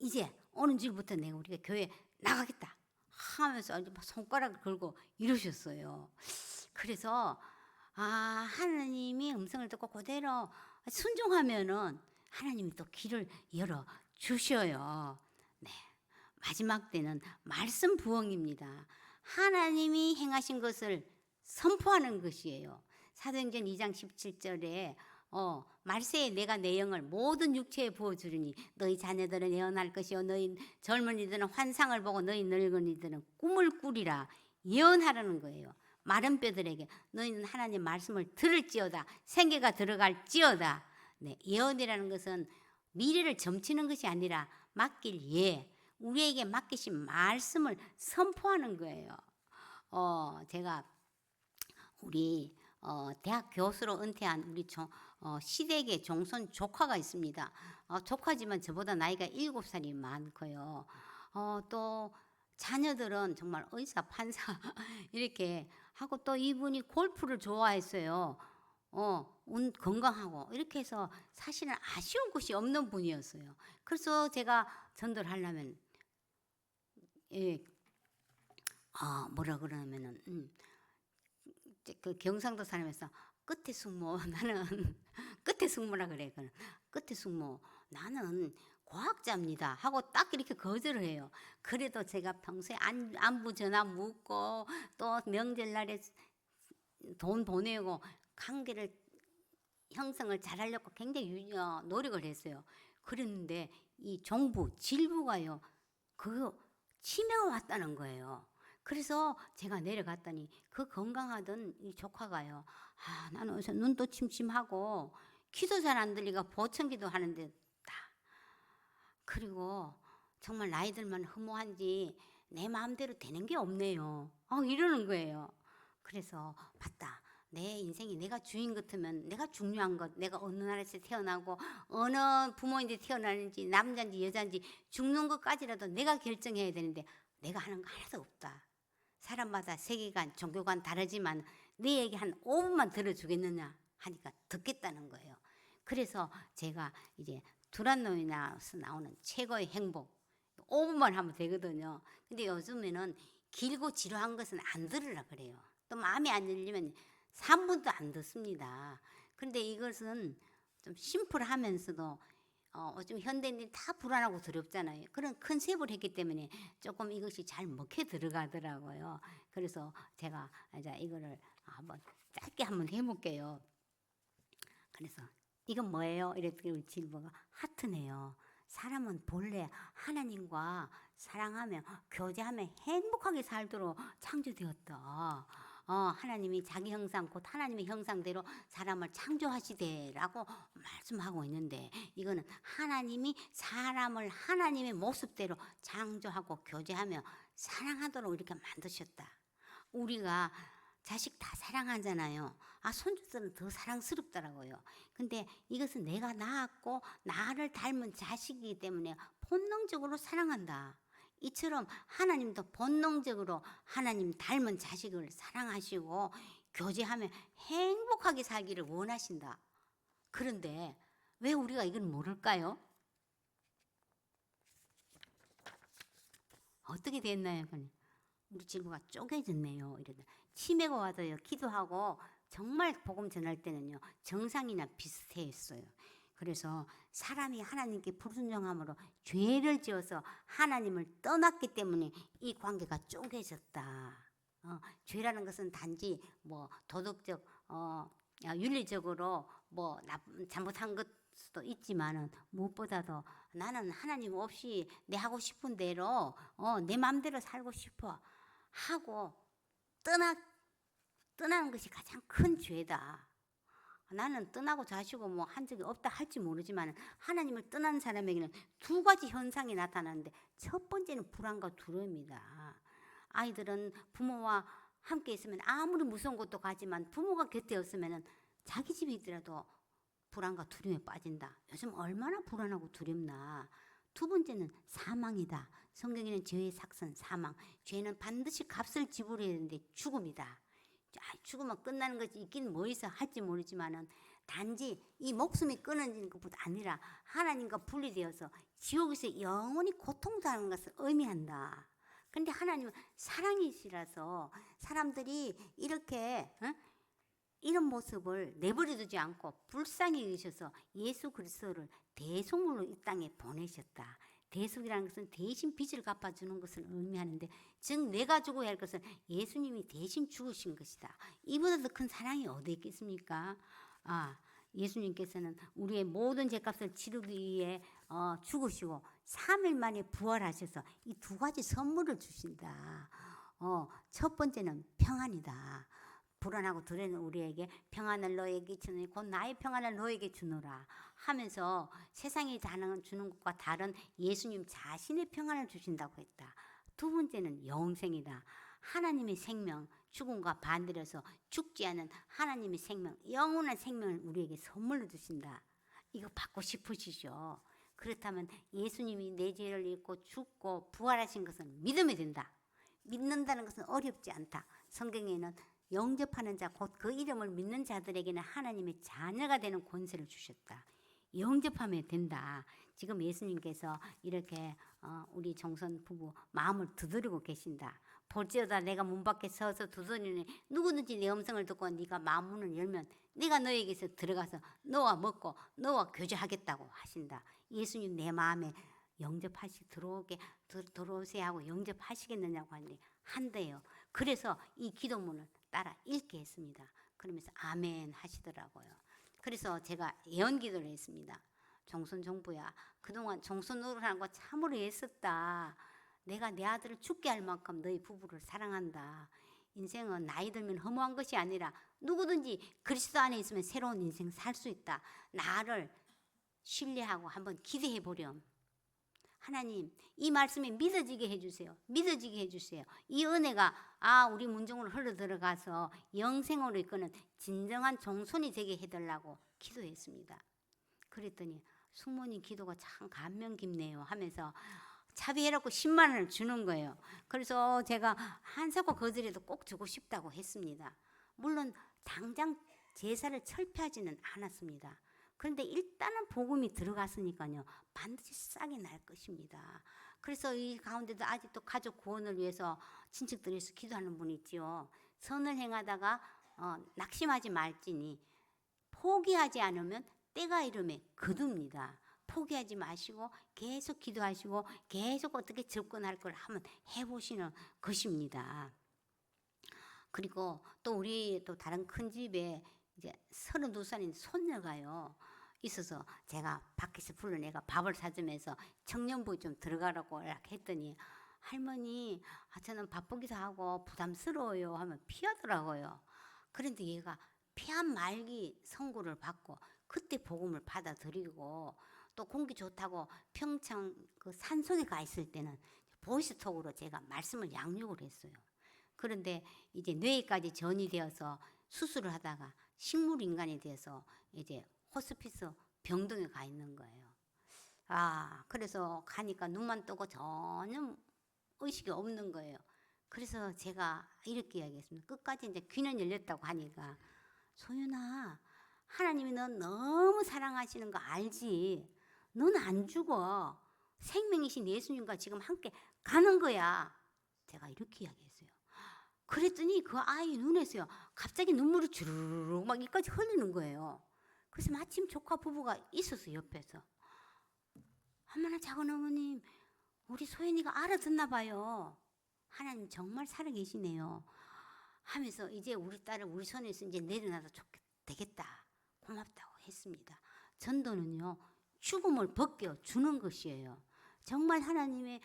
이제 어느 주일부터 내가 우리가 교회 나가겠다 하면서 아주 손가락을 걸고 이러셨어요. 그래서 하나님이 음성을 듣고 그대로 순종하면은 하나님이 또 길을 열어 주셔요. 네, 마지막 때는 말씀 부흥입니다. 하나님이 행하신 것을 선포하는 것이에요. 사도행전 2장 17절에 말세에 내가 내 영을 모든 육체에 부어주리니 너희 자녀들은 예언할 것이요 너희 젊은이들은 환상을 보고 너희 늙은이들은 꿈을 꾸리라. 예언하라는 거예요. 마른 뼈들에게 너희는 하나님 말씀을 들을지어다 생계가 들어갈지어다. 네, 예언이라는 것은 미래를 점치는 것이 아니라 맡길 우리에게 맡기신 말씀을 선포하는 거예요. 제가 우리 대학 교수로 은퇴한 우리 시댁의 종손 조카가 있습니다. 조카지만 저보다 나이가 7살이 많고요. 또 자녀들은 정말 의사, 판사 이렇게 하고 또 이분이 골프를 좋아했어요. 건강하고 이렇게 해서 사실은 아쉬운 것이 없는 분이었어요. 그래서 제가 전도를 하려면 뭐라 그러면은 그 경상도 사람에서 끝에 숙모 나는 끝에 숙모라 그래. 끝에 숙모 나는 과학자입니다 하고 딱 이렇게 거절을 해요. 그래도 제가 평소에 안부 전화 묻고 또 명절날에 돈 보내고 관계를 형성을 잘하려고 굉장히 노력을 했어요. 그랬는데 이 정부 질부가요 그 치매가 왔다는 거예요. 그래서 제가 내려갔더니 그 건강하던 이 조카가요, 나는 어디서 눈도 침침하고 키도 잘 안 들리고 보청기도 하는데 그리고 정말 나이 들면 허무한지 내 마음대로 되는 게 없네요. 이러는 거예요. 그래서 맞다. 내 인생이 내가 주인 같으면 내가 중요한 것, 내가 어느 나라에서 태어나고 어느 부모인데 태어나는지 남자인지 여자인지 죽는 것까지라도 내가 결정해야 되는데 내가 하는 거 하나도 없다. 사람마다 세계관, 종교관 다르지만 내 얘기 한 5분만 들어주겠느냐 하니까 듣겠다는 거예요. 그래서 제가 이제 두란노에서 나오는 최고의 행복 5분만 하면 되거든요. 근데 요즘에는 길고 지루한 것은 안 들으라 그래요. 또 마음에 안 들리면 3분도 안 듣습니다. 그런데 이것은 좀 심플하면서도 좀 현대인들이 다 불안하고 두렵잖아요. 그런 컨셉을 했기 때문에 조금 이것이 잘 먹혀 들어가더라고요. 그래서 제가 이제 이거를 한번 짧게 한번 해볼게요. 그래서 이건 뭐예요? 이랬더니 질보가 하트네요. 사람은 본래 하나님과 사랑하며 교제하며 행복하게 살도록 창조되었다. 하나님이 자기 형상 곧 하나님의 형상대로 사람을 창조하시되라고 말씀하고 있는데 이거는 하나님이 사람을 하나님의 모습대로 창조하고 교제하며 사랑하도록 이렇게 만드셨다. 우리가 자식 다 사랑하잖아요. 손주들은 더 사랑스럽더라고요. 근데 이것은 내가 낳았고 나를 닮은 자식이기 때문에 본능적으로 사랑한다. 이처럼 하나님도 본능적으로 하나님 닮은 자식을 사랑하시고 교제하며 행복하게 살기를 원하신다. 그런데 왜 우리가 이걸 모를까요? 어떻게 됐나요? 우리 질부가 쪼개졌네요. 이러다 치매가 와서요. 기도하고 정말 복음 전할 때는요. 정상이나 비슷했어요. 그래서 사람이 하나님께 불순종함으로 죄를 지어서 하나님을 떠났기 때문에 이 관계가 쪼개졌다. 죄라는 것은 단지 뭐 도덕적, 윤리적으로 뭐 잘못한 것 수도 있지만은 무엇보다도 나는 하나님 없이 내 하고 싶은 대로 내 마음대로 살고 싶어 하고 떠나는 것이 가장 큰 죄다. 나는 떠나고 자시고 뭐 한 적이 없다 할지 모르지만 하나님을 떠난 사람에게는 두 가지 현상이 나타나는데 첫 번째는 불안과 두려움이다. 아이들은 부모와 함께 있으면 아무리 무서운 곳도 가지만 부모가 곁에 없으면 자기 집에 있더라도 불안과 두려움에 빠진다. 요즘 얼마나 불안하고 두렵나. 두 번째는 사망이다. 성경에는 죄의 삭선 사망. 죄는 반드시 값을 지불해야 되는데 죽음이다. 죽으면 끝나는 것이 있긴 뭐 있어 할지 모르지만은 단지 이 목숨이 끊어지는 것보다 아니라 하나님과 분리되어서 지옥에서 영원히 고통당하는 것을 의미한다. 근데 하나님은 사랑이시라서 사람들이 이렇게 이런 모습을 내버려두지 않고 불쌍히 여기셔서 예수 그리스도를 대속물로 이 땅에 보내셨다. 대속이라는 것은 대신 빚을 갚아주는 것을 의미하는데 즉 내가 죽어야 할 것은 예수님이 대신 죽으신 것이다. 이보다 더 큰 사랑이 어디 있겠습니까? 예수님께서는 우리의 모든 죄값을 치르기 위해 죽으시고 3일 만에 부활하셔서 이 두 가지 선물을 주신다. 첫 번째는 평안이다. 불안하고 두려운 우리에게 평안을 너에게 주노니 곧 나의 평안을 너에게 주노라 하면서 세상이 주는 것과 다른 예수님 자신의 평안을 주신다고 했다. 두 번째는 영생이다. 하나님의 생명, 죽음과 반대로서 죽지 않은 하나님의 생명, 영원한 생명을 우리에게 선물로 주신다. 이거 받고 싶으시죠? 그렇다면 예수님이 내 죄를 잊고 죽고 부활하신 것은 믿으면 된다. 믿는다는 것은 어렵지 않다. 성경에는 영접하는 자, 곧 그 이름을 믿는 자들에게는 하나님의 자녀가 되는 권세를 주셨다. 영접하면 된다. 지금 예수님께서 이렇게 우리 정선 부부 마음을 두드리고 계신다. 볼지어다 내가 문 밖에 서서 두드리니 누구든지 내 음성을 듣고 네가 마음 문을 열면 내가 너에게서 들어가서 너와 먹고 너와 교제하겠다고 하신다. 예수님 내 마음에 들어오세요 하고 영접하시겠느냐고 하는데 한대요. 그래서 이 기도문을 따라 읽게 했습니다. 그러면서 아멘 하시더라고요. 그래서 제가 예언기도를 했습니다. 정선 정부야, 그동안 정선 노릇하는 거 참으로 애썼다. 내가 내 아들을 죽게 할 만큼 너희 부부를 사랑한다. 인생은 나이 들면 허무한 것이 아니라 누구든지 그리스도 안에 있으면 새로운 인생 살 수 있다. 나를 신뢰하고 한번 기대해 보렴. 하나님 이 말씀이 믿어지게 해주세요. 믿어지게 해주세요. 이 은혜가 우리 문정으로 흘러들어가서 영생으로 이끄는 진정한 종손이 되게 해달라고 기도했습니다. 그랬더니 숙모님 기도가 참 감명 깊네요 하면서 차비해놓고 10만 원을 주는 거예요. 그래서 제가 한사코 거절해도 꼭 주고 싶다고 했습니다. 물론 당장 제사를 철폐하지는 않았습니다. 그런데 일단은 복음이 들어갔으니까요. 반드시 싹이 날 것입니다. 그래서 이 가운데도 아직도 가족 구원을 위해서 친척들이 위해서 기도하는 분이 있지요. 선을 행하다가 낙심하지 말지니 포기하지 않으면 때가 이르면 거둡니다. 포기하지 마시고 계속 기도하시고 계속 어떻게 접근할 걸 한번 해보시는 것입니다. 그리고 또 우리 또 다른 큰 집에 이제 32살인 손녀가요 있어서 제가 밖에서 불러내가 밥을 사주면서 청년부에 좀 들어가라고 했더니 할머니 저는 바쁘기도 하고 부담스러워요 하면 피하더라고요. 그런데 얘가 폐암 말기 선고를 받고 그때 복음을 받아들이고 또 공기 좋다고 평창 그 산속에 가 있을 때는 보이스톡으로 제가 말씀을 양육을 했어요. 그런데 이제 뇌까지 전이 되어서 수술을 하다가 식물 인간이 돼서 이제 호스피스 병동에 가 있는 거예요. 그래서 가니까 눈만 뜨고 전혀 의식이 없는 거예요. 그래서 제가 이렇게 이야기했습니다. 끝까지 이제 귀는 열렸다고 하니까 소윤아, 하나님이 넌 너무 사랑하시는 거 알지? 넌 안 죽어. 생명이신 예수님과 지금 함께 가는 거야. 제가 이렇게 이야기했어요. 그랬더니 그 아이 눈에서요 갑자기 눈물이 주르륵 막 이까지 흘리는 거예요. 그래서 마침 조카 부부가 있었어요 옆에서. 어머나 작은 어머님, 우리 소연이가 알아듣나 봐요. 하나님 정말 살아계시네요. 하면서 이제 우리 딸을 우리 손에서 이제 내려놔도 되겠다. 고맙다고 했습니다. 전도는요 죽음을 벗겨주는 것이에요. 정말 하나님의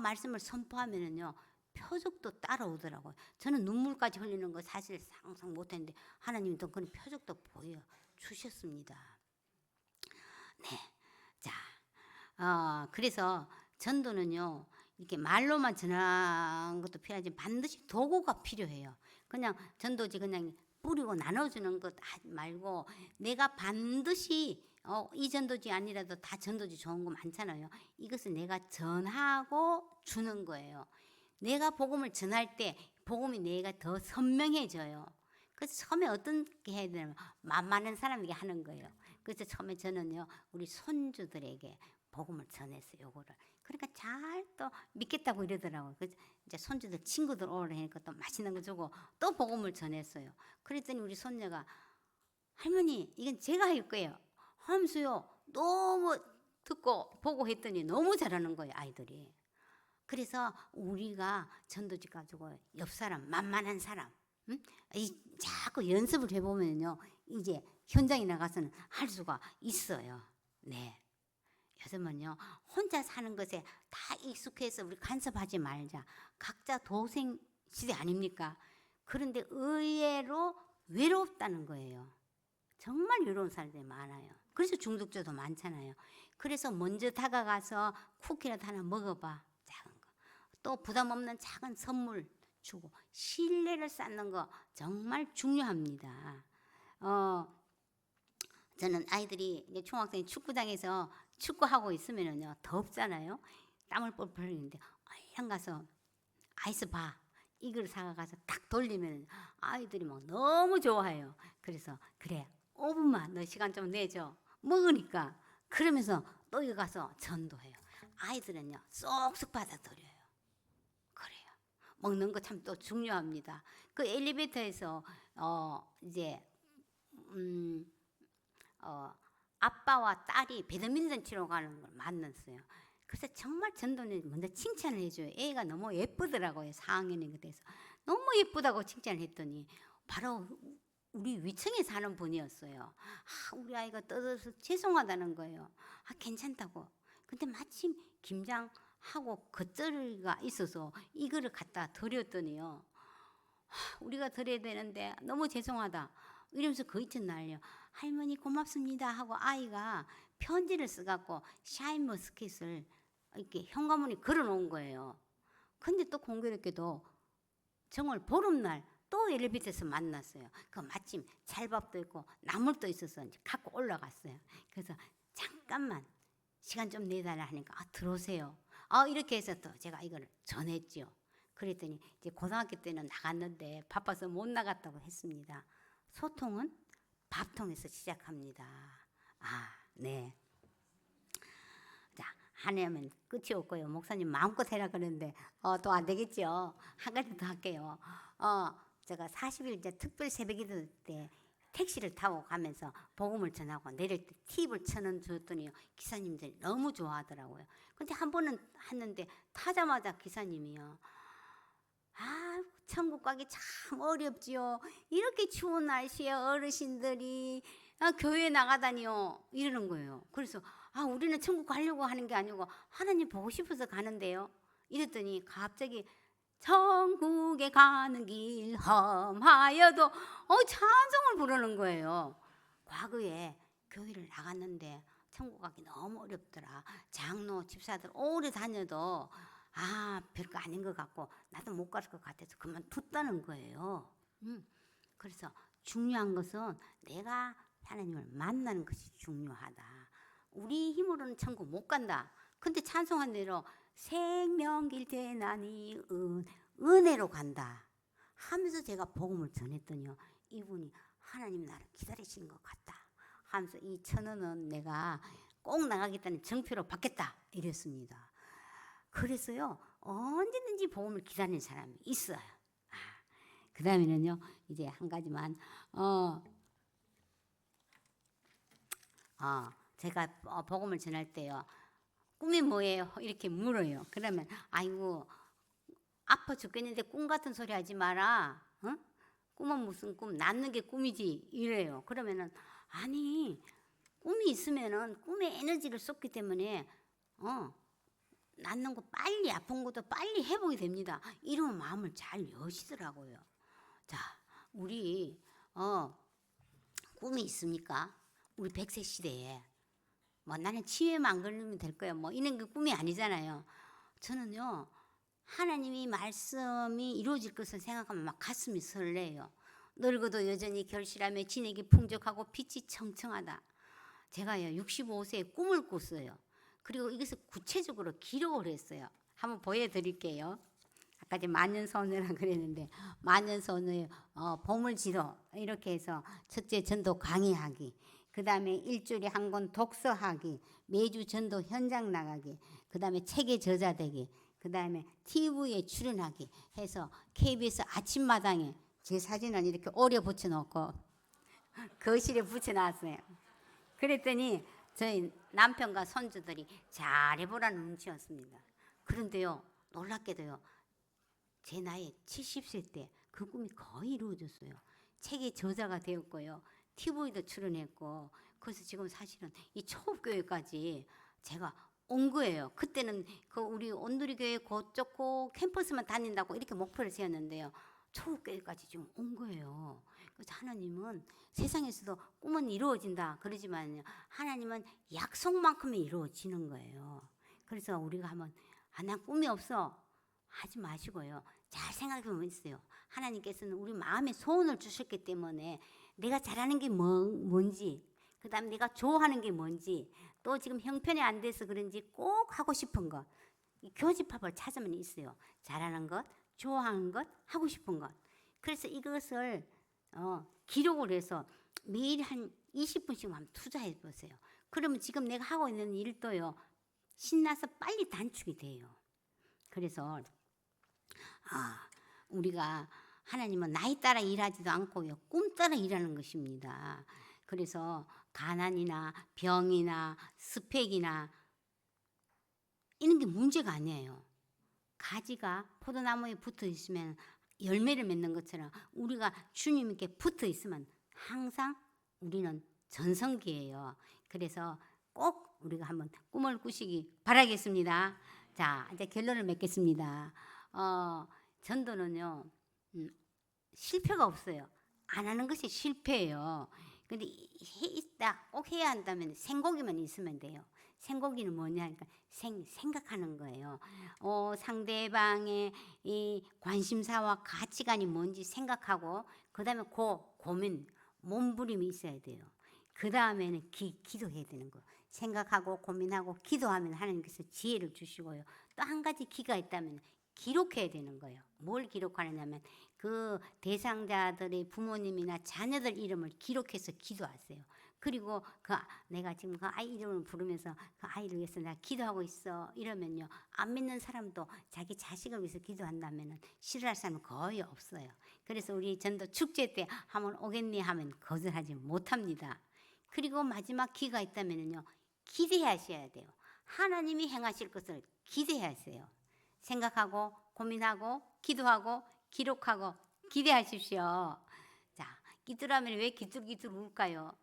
말씀을 선포하면은요 표적도 따라오더라고요. 저는 눈물까지 흘리는 거 사실 상상 못했는데 하나님이 또 그런 표적도 보여주셨습니다. 네, 자, 그래서 전도는요 이렇게 말로만 전하는 것도 필요하지 반드시 도구가 필요해요. 그냥 전도지 그냥 뿌리고 나눠주는 것 하지 말고 내가 반드시 이 전도지 아니라도 다 전도지 좋은 거 많잖아요. 이것을 내가 전하고 주는 거예요. 내가 복음을 전할 때 복음이 내가 더 선명해져요. 그래서 처음에 어떻게 해야 되냐면 만만한 사람에게 하는 거예요. 그래서 처음에 저는요 우리 손주들에게 복음을 전했어요. 요거를. 그러니까 잘 또 믿겠다고 이러더라고요. 그래서 이제 손주들 친구들 오라니까 또 맛있는 거 주고 또 복음을 전했어요. 그랬더니 우리 손녀가 할머니 이건 제가 할 거예요. 하면서요 너무 듣고 보고 했더니 너무 잘하는 거예요 아이들이. 그래서 우리가 전도지 가지고 옆 사람 만만한 사람 자꾸 연습을 해보면요 이제 현장에 나가서는 할 수가 있어요. 네. 요즘은요 혼자 사는 것에 다 익숙해서 우리 간섭하지 말자. 각자 도생 시대 아닙니까? 그런데 의외로 외롭다는 거예요. 정말 외로운 사람들이 많아요. 그래서 중독자도 많잖아요. 그래서 먼저 다가가서 쿠키라도 하나 먹어봐. 작은 거. 또 부담 없는 작은 선물 주고 신뢰를 쌓는 거 정말 중요합니다. 저는 아이들이 이제 중학생이 축구장에서 축구하고 있으면은요 덥잖아요. 땀을 뻘뻘 흘리는데 얼른 가서 아이스바 이걸 사가서 딱 돌리면 아이들이 막 너무 좋아해요. 그래서 그래 5분만 너 시간 좀 내줘. 먹으니까 그러면서 또 여기 가서 전도해요. 아이들은요 쏙쏙 받아들여요. 그래요. 먹는 거 참 또 중요합니다. 그 엘리베이터에서 이제 아빠와 딸이 배드민턴 치러 가는 걸 만났어요. 그래서 정말 전도는 먼저 칭찬을 해줘요. 애가 너무 예쁘더라고요. 4학년이 돼서 너무 예쁘다고 칭찬을 했더니 바로 우리 위층에 사는 분이었어요. 우리 아이가 떠들어서 죄송하다는 거예요. 괜찮다고. 근데 마침 김장하고 겉절이가 있어서 이거를 갖다 드렸더니요. 우리가 드려야 되는데 너무 죄송하다. 이러면서 그 이튿날요. 할머니 고맙습니다 하고 아이가 편지를 써갖고 샤인머스켓을 이렇게 현관문에 걸어놓은 거예요. 근데 또 공교롭게도 정월 보름날 또 엘리베이터에서 만났어요. 그 마침 찰밥도 있고 나물도 있어서 이제 갖고 올라갔어요. 그래서 잠깐만 시간 좀 내달라 하니까 들어오세요. 이렇게 해서 또 제가 이걸 전했죠. 그랬더니 이제 고등학교 때는 나갔는데 바빠서 못 나갔다고 했습니다. 소통은 밥통에서 시작합니다. 네. 자, 하나면 끝이 없고요. 목사님 마음껏 해라 그러는데 또 안 되겠죠. 한 가지 더 할게요. 제가 40일 이제 특별 새벽 기도 때 택시를 타고 가면서 복음을 전하고 내릴 때 팁을 1,000원 줬더니 기사님들이 너무 좋아하더라고요. 근데 한 번은 했는데 타자마자 기사님이요. 아, 천국 가기 참 어렵지요. 이렇게 추운 날씨에 어르신들이 교회 나가다니요. 이러는 거예요. 그래서 우리는 천국 가려고 하는 게 아니고 하나님 보고 싶어서 가는데요. 이랬더니 갑자기 천국에 가는 길 험하여도 찬송을 부르는 거예요. 과거에 교회를 나갔는데 천국 가기 너무 어렵더라. 장로 집사들 오래 다녀도 별거 아닌 것 같고 나도 못 갈 것 같아서 그만뒀다는 거예요. 그래서 중요한 것은 내가 하나님을 만나는 것이 중요하다. 우리 힘으로는 천국 못 간다. 근데 찬송한 대로 생명길 대나니 은혜로 간다 하면서 제가 복음을 전했더니요. 이분이 하나님 나를 기다리시는 것 같다 하면서 이 1,000원은 내가 꼭 나가겠다는 정표로 받겠다 이랬습니다. 그래서요. 언제든지 복음을 기다리는 사람이 있어요. 그 다음에는요. 이제 한 가지만 제가 복음을 전할 때요. 꿈이 뭐예요? 이렇게 물어요. 그러면 아이고 아파 죽겠는데 꿈 같은 소리 하지 마라. 꿈은 무슨 꿈? 낳는 게 꿈이지 이래요. 그러면은 아니 꿈이 있으면은 꿈에 에너지를 쏟기 때문에 낳는 거 빨리 아픈 것도 빨리 회복이 됩니다. 이런 마음을 잘 여시더라고요. 자, 우리 꿈이 있습니까? 우리 100세 시대에 나는 치매만 안 걸리면 될 거야. 이런 게 꿈이 아니잖아요. 저는요. 하나님이 말씀이 이루어질 것을 생각하면 막 가슴이 설레요. 늙어도 여전히 결실하며 진액이 풍족하고 빛이 청청하다. 제가요 65세에 꿈을 꿨어요. 그리고 이것을 구체적으로 기록을 했어요. 한번 보여드릴게요. 아까 이제 만년선우라 그랬는데 만년선우의 보물지도 이렇게 해서 첫째 전도 강의하기, 그 다음에 일주일에 한 권 독서하기, 매주 전도 현장 나가기, 그 다음에 책의 저자 되기, 그 다음에 TV에 출연하기 해서 KBS 아침마당에 제 사진은 이렇게 오래 붙여놓고 거실에 붙여놨어요. 그랬더니 저희 남편과 손주들이 잘해보라는 눈치였습니다. 그런데요 놀랍게도요 제 나이 70세 때 그 꿈이 거의 이루어졌어요. 책의 저자가 되었고요. TV도 출연했고 그래서 지금 사실은 이 초급교회까지 제가 온 거예요. 그때는 그 우리 온누리교회 그쪽 캠퍼스만 다닌다고 이렇게 목표를 세웠는데요. 초급교회까지 지금 온 거예요. 그래서 하나님은 세상에서도 꿈은 이루어진다 그러지만 하나님은 약속만큼이 이루어지는 거예요. 그래서 우리가 한번 난 꿈이 없어 하지 마시고요. 잘 생각해보면 있어요. 하나님께서는 우리 마음에 소원을 주셨기 때문에 내가 잘하는 게 뭔지, 그 다음에 내가 좋아하는 게 뭔지, 또 지금 형편이 안 돼서 그런지 꼭 하고 싶은 것, 이 교집합을 찾으면 있어요. 잘하는 것, 좋아하는 것, 하고 싶은 것. 그래서 이것을 기록을 해서 매일 한 20분씩 한번 투자해 보세요. 그러면 지금 내가 하고 있는 일도요 신나서 빨리 단축이 돼요. 그래서 우리가 하나님은 나이 따라 일하지도 않고요 꿈 따라 일하는 것입니다. 그래서 가난이나 병이나 스펙이나 이런 게 문제가 아니에요. 가지가 포도나무에 붙어 있으면 열매를 맺는 것처럼 우리가 주님께 붙어 있으면 항상 우리는 전성기예요. 그래서 꼭 우리가 한번 꿈을 꾸시기 바라겠습니다. 자, 이제 결론을 맺겠습니다. 전도는요 실패가 없어요. 안 하는 것이 실패예요. 근데 꼭 해야 한다면 생고기만 있으면 돼요. 생고기는 뭐냐니까 생각하는 거예요. 상대방의 이 관심사와 가치관이 뭔지 생각하고 그 다음에 고민, 몸부림이 있어야 돼요. 그 다음에는 기도해야 되는 거예요. 생각하고 고민하고 기도하면 하나님께서 지혜를 주시고요. 또 한 가지 기가 있다면 기록해야 되는 거예요. 뭘 기록하느냐면 그 대상자들의 부모님이나 자녀들 이름을 기록해서 기도하세요. 그리고 내가 지금 그 아이 이름을 부르면서 그 아이를 위해서 내가 기도하고 있어 이러면요, 안 믿는 사람도 자기 자식을 위해서 기도한다면은 싫어할 사람은 거의 없어요. 그래서 우리 전도 축제 때 한번 오겠니 하면 거절하지 못합니다. 그리고 마지막 기회가 있다면은요, 기대하셔야 돼요. 하나님이 행하실 것을 기대하세요. 생각하고 고민하고 기도하고 기록하고 기대하십시오. 자, 기도라면 왜 기뚤기뚤 울까요?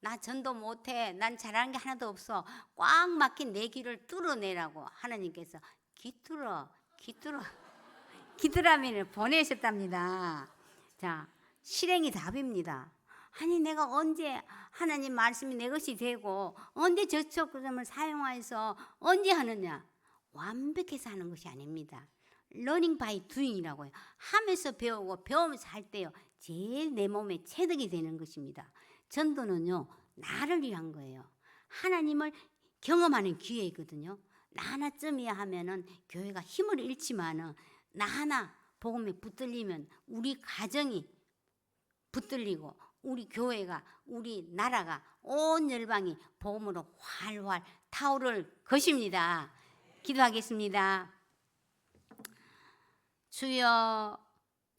나 전도 못해. 난 잘하는 게 하나도 없어. 꽉 막힌 내 귀를 뚫어내라고 하나님께서 기도라면을 보내셨답니다. 자, 실행이 답입니다. 아니 내가 언제 하나님 말씀이 내 것이 되고 언제 저촉점을 사용해서 언제 하느냐? 완벽해서 하는 것이 아닙니다. 러닝 바이 두잉이라고요. 하면서 배우고 배우면서 할 때요, 제일 내 몸에 체득이 되는 것입니다. 전도는요, 나를 위한 거예요. 하나님을 경험하는 기회이거든요. 나 하나쯤이야 하면은 교회가 힘을 잃지만은 나 하나 복음에 붙들리면 우리 가정이 붙들리고 우리 교회가, 우리 나라가, 온 열방이 복음으로 활활 타오를 것입니다. 기도하겠습니다. 주여,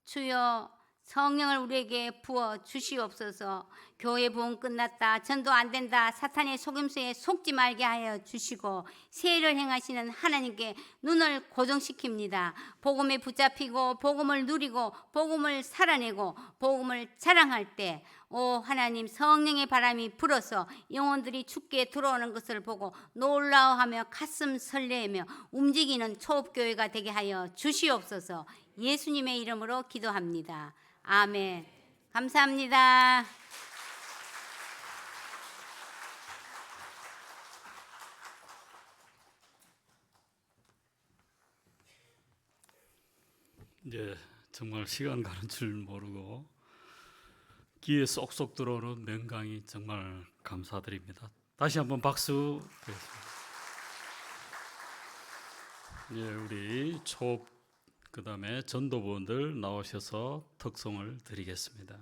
주여, 성령을 우리에게 부어 주시옵소서. 교회 부흥 끝났다, 전도 안 된다, 사탄의 속임수에 속지 말게 하여 주시고 세일을 행하시는 하나님께 눈을 고정시킵니다. 복음에 붙잡히고 복음을 누리고 복음을 살아내고 복음을 자랑할 때, 오 하나님, 성령의 바람이 불어서 영혼들이 죽게 들어오는 것을 보고 놀라워하며 가슴 설레며 움직이는 초업교회가 되게 하여 주시옵소서. 예수님의 이름으로 기도합니다. 아멘. 감사합니다. 이제 정말 시간 가는 줄 모르고 귀에 쏙쏙 들어오는 명강이 정말 감사드립니다. 다시 한번 박수 드리겠습니다. 예, 우리 그다음에 전도부원들 나오셔서 특송을 드리겠습니다.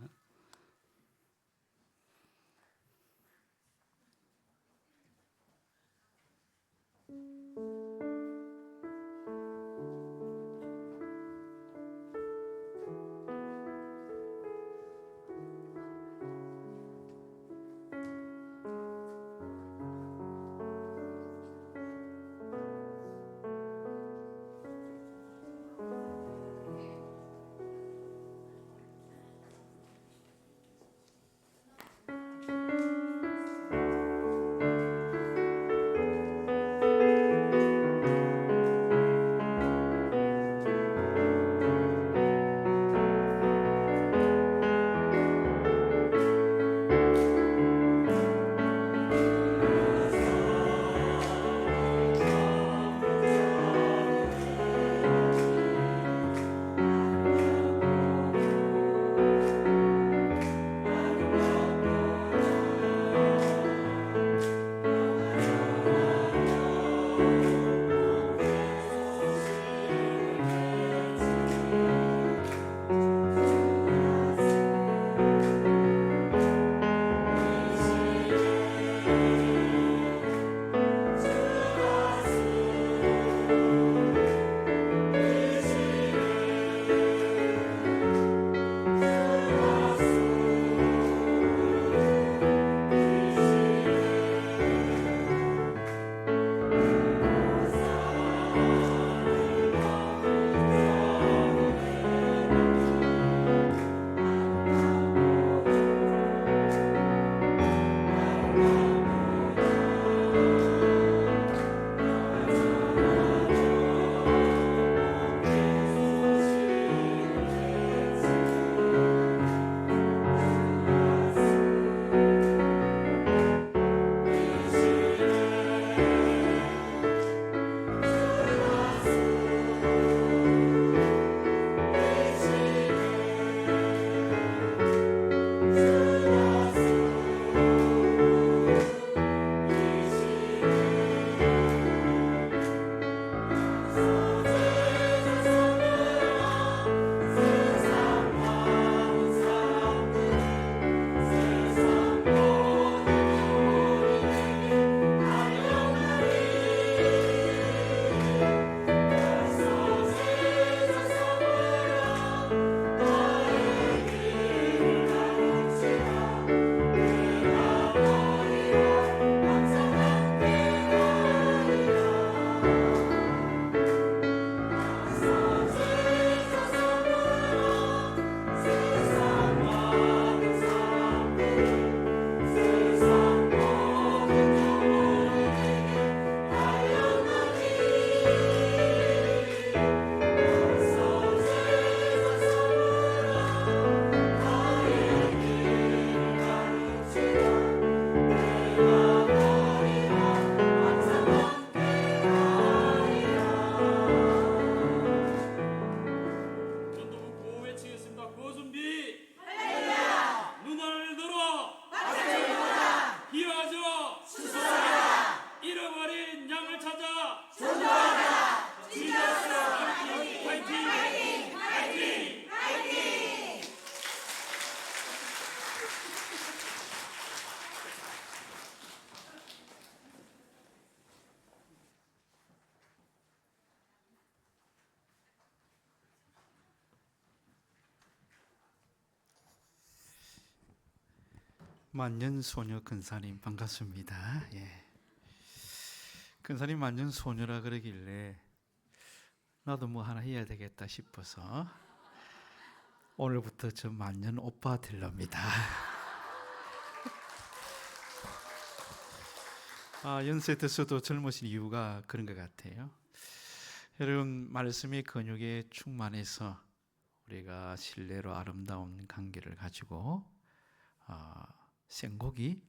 만년소녀 근사님 반갑습니다. 예. 근사님 만년소녀라 그러길래 나도 뭐 하나 해야 되겠다 싶어서 오늘부터 저 만년 오빠 될랍니다. 연세 들어도 젊으신 이유가 그런 것 같아요. 여러분, 말씀의 근육에 충만해서 우리가 신뢰로 아름다운 관계를 가지고 생고기,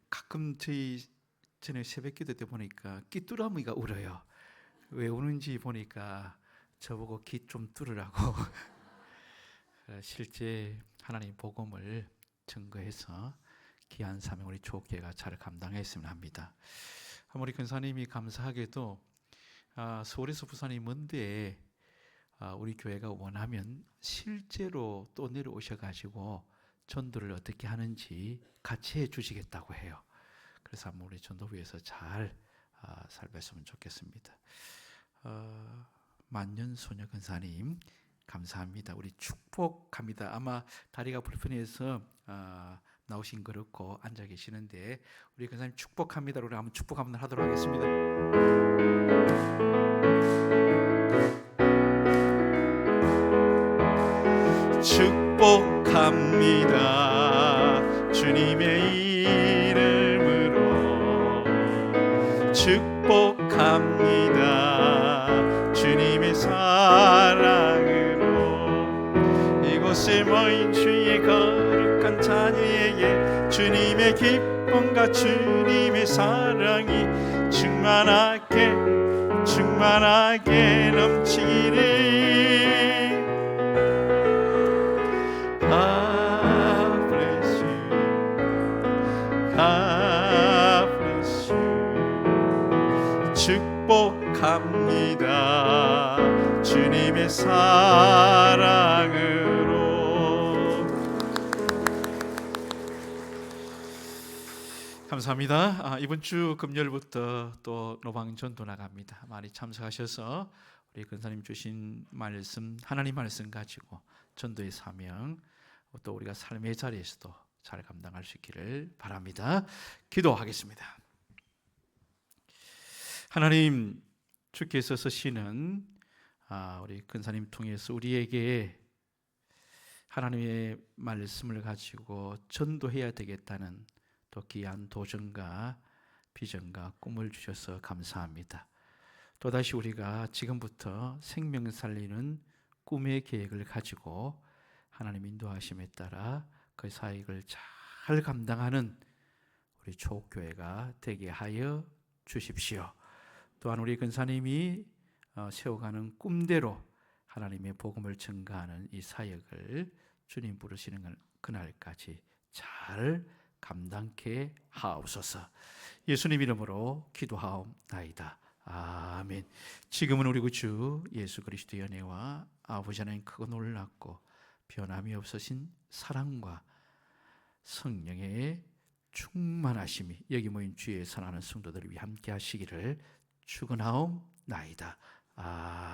가끔 전에 새벽기도 때 보니까 끼뚜라미가 울어요. 왜 우는지 보니까 저보고 귀 좀 뚫으라고. 실제 하나님 복음을 증거해서 귀한 사명 우리 조교회가 잘 감당했으면 합니다. 우리 근사님이 감사하게도 서울에서 부산이 먼데 우리 교회가 원하면 실제로 또 내려오셔가지고 전도를 어떻게 하는지 같이 해주시겠다고 해요. 그래서 한번 우리 전도부에서 잘 살폈으면 좋겠습니다. 만년소녀 근사님 감사합니다. 우리 축복합니다. 아마 다리가 불편해서 나오신 그렇고 앉아 계시는데 우리 근사님 축복합니다. 우리 한번 축복 한번 하도록 하겠습니다. 축복합니다. 주님의 이름으로 축복합니다. 주님의 사랑으로 이곳에 모인 주의 거룩한 자녀에게 주님의 기쁨과 주님의 사랑이 충만하게 넘치기를. God bless you. God bless you. 축복합니다. 주님의 사랑으로. 감사합니다. 이번 주 금요일부터 또 노방전도 나갑니다. 많이 참석하셔서 우리 근사님 주신 말씀, 하나님 말씀 가지고 전도의 사명, 또 우리가 삶의 자리에서도 잘 감당할 수 있기를 바랍니다. 기도하겠습니다. 하나님, 주께서 쓰시는 우리 근사님 통해서 우리에게 하나님의 말씀을 가지고 전도해야 되겠다는 또 귀한 도전과 비전과 꿈을 주셔서 감사합니다. 또다시 우리가 지금부터 생명 살리는 꿈의 계획을 가지고 하나님 인도하심에 따라 그 사역을 잘 감당하는 우리 초교회가 되게 하여 주십시오. 또한 우리 근사님이 세워가는 꿈대로 하나님의 복음을 증거하는 이 사역을 주님 부르시는 그날까지 잘 감당케 하옵소서. 예수님 이름으로 기도하옵나이다. 아멘. 지금은 우리 주 예수 그리스도의 은혜와 아버지 하나님 크고 놀랍고 변함이 없으신 사랑과 성령의 충만하심이 여기 모인 주의 선하는 성도들을 위해 함께 하시기를 축원하옵나이다. 아멘.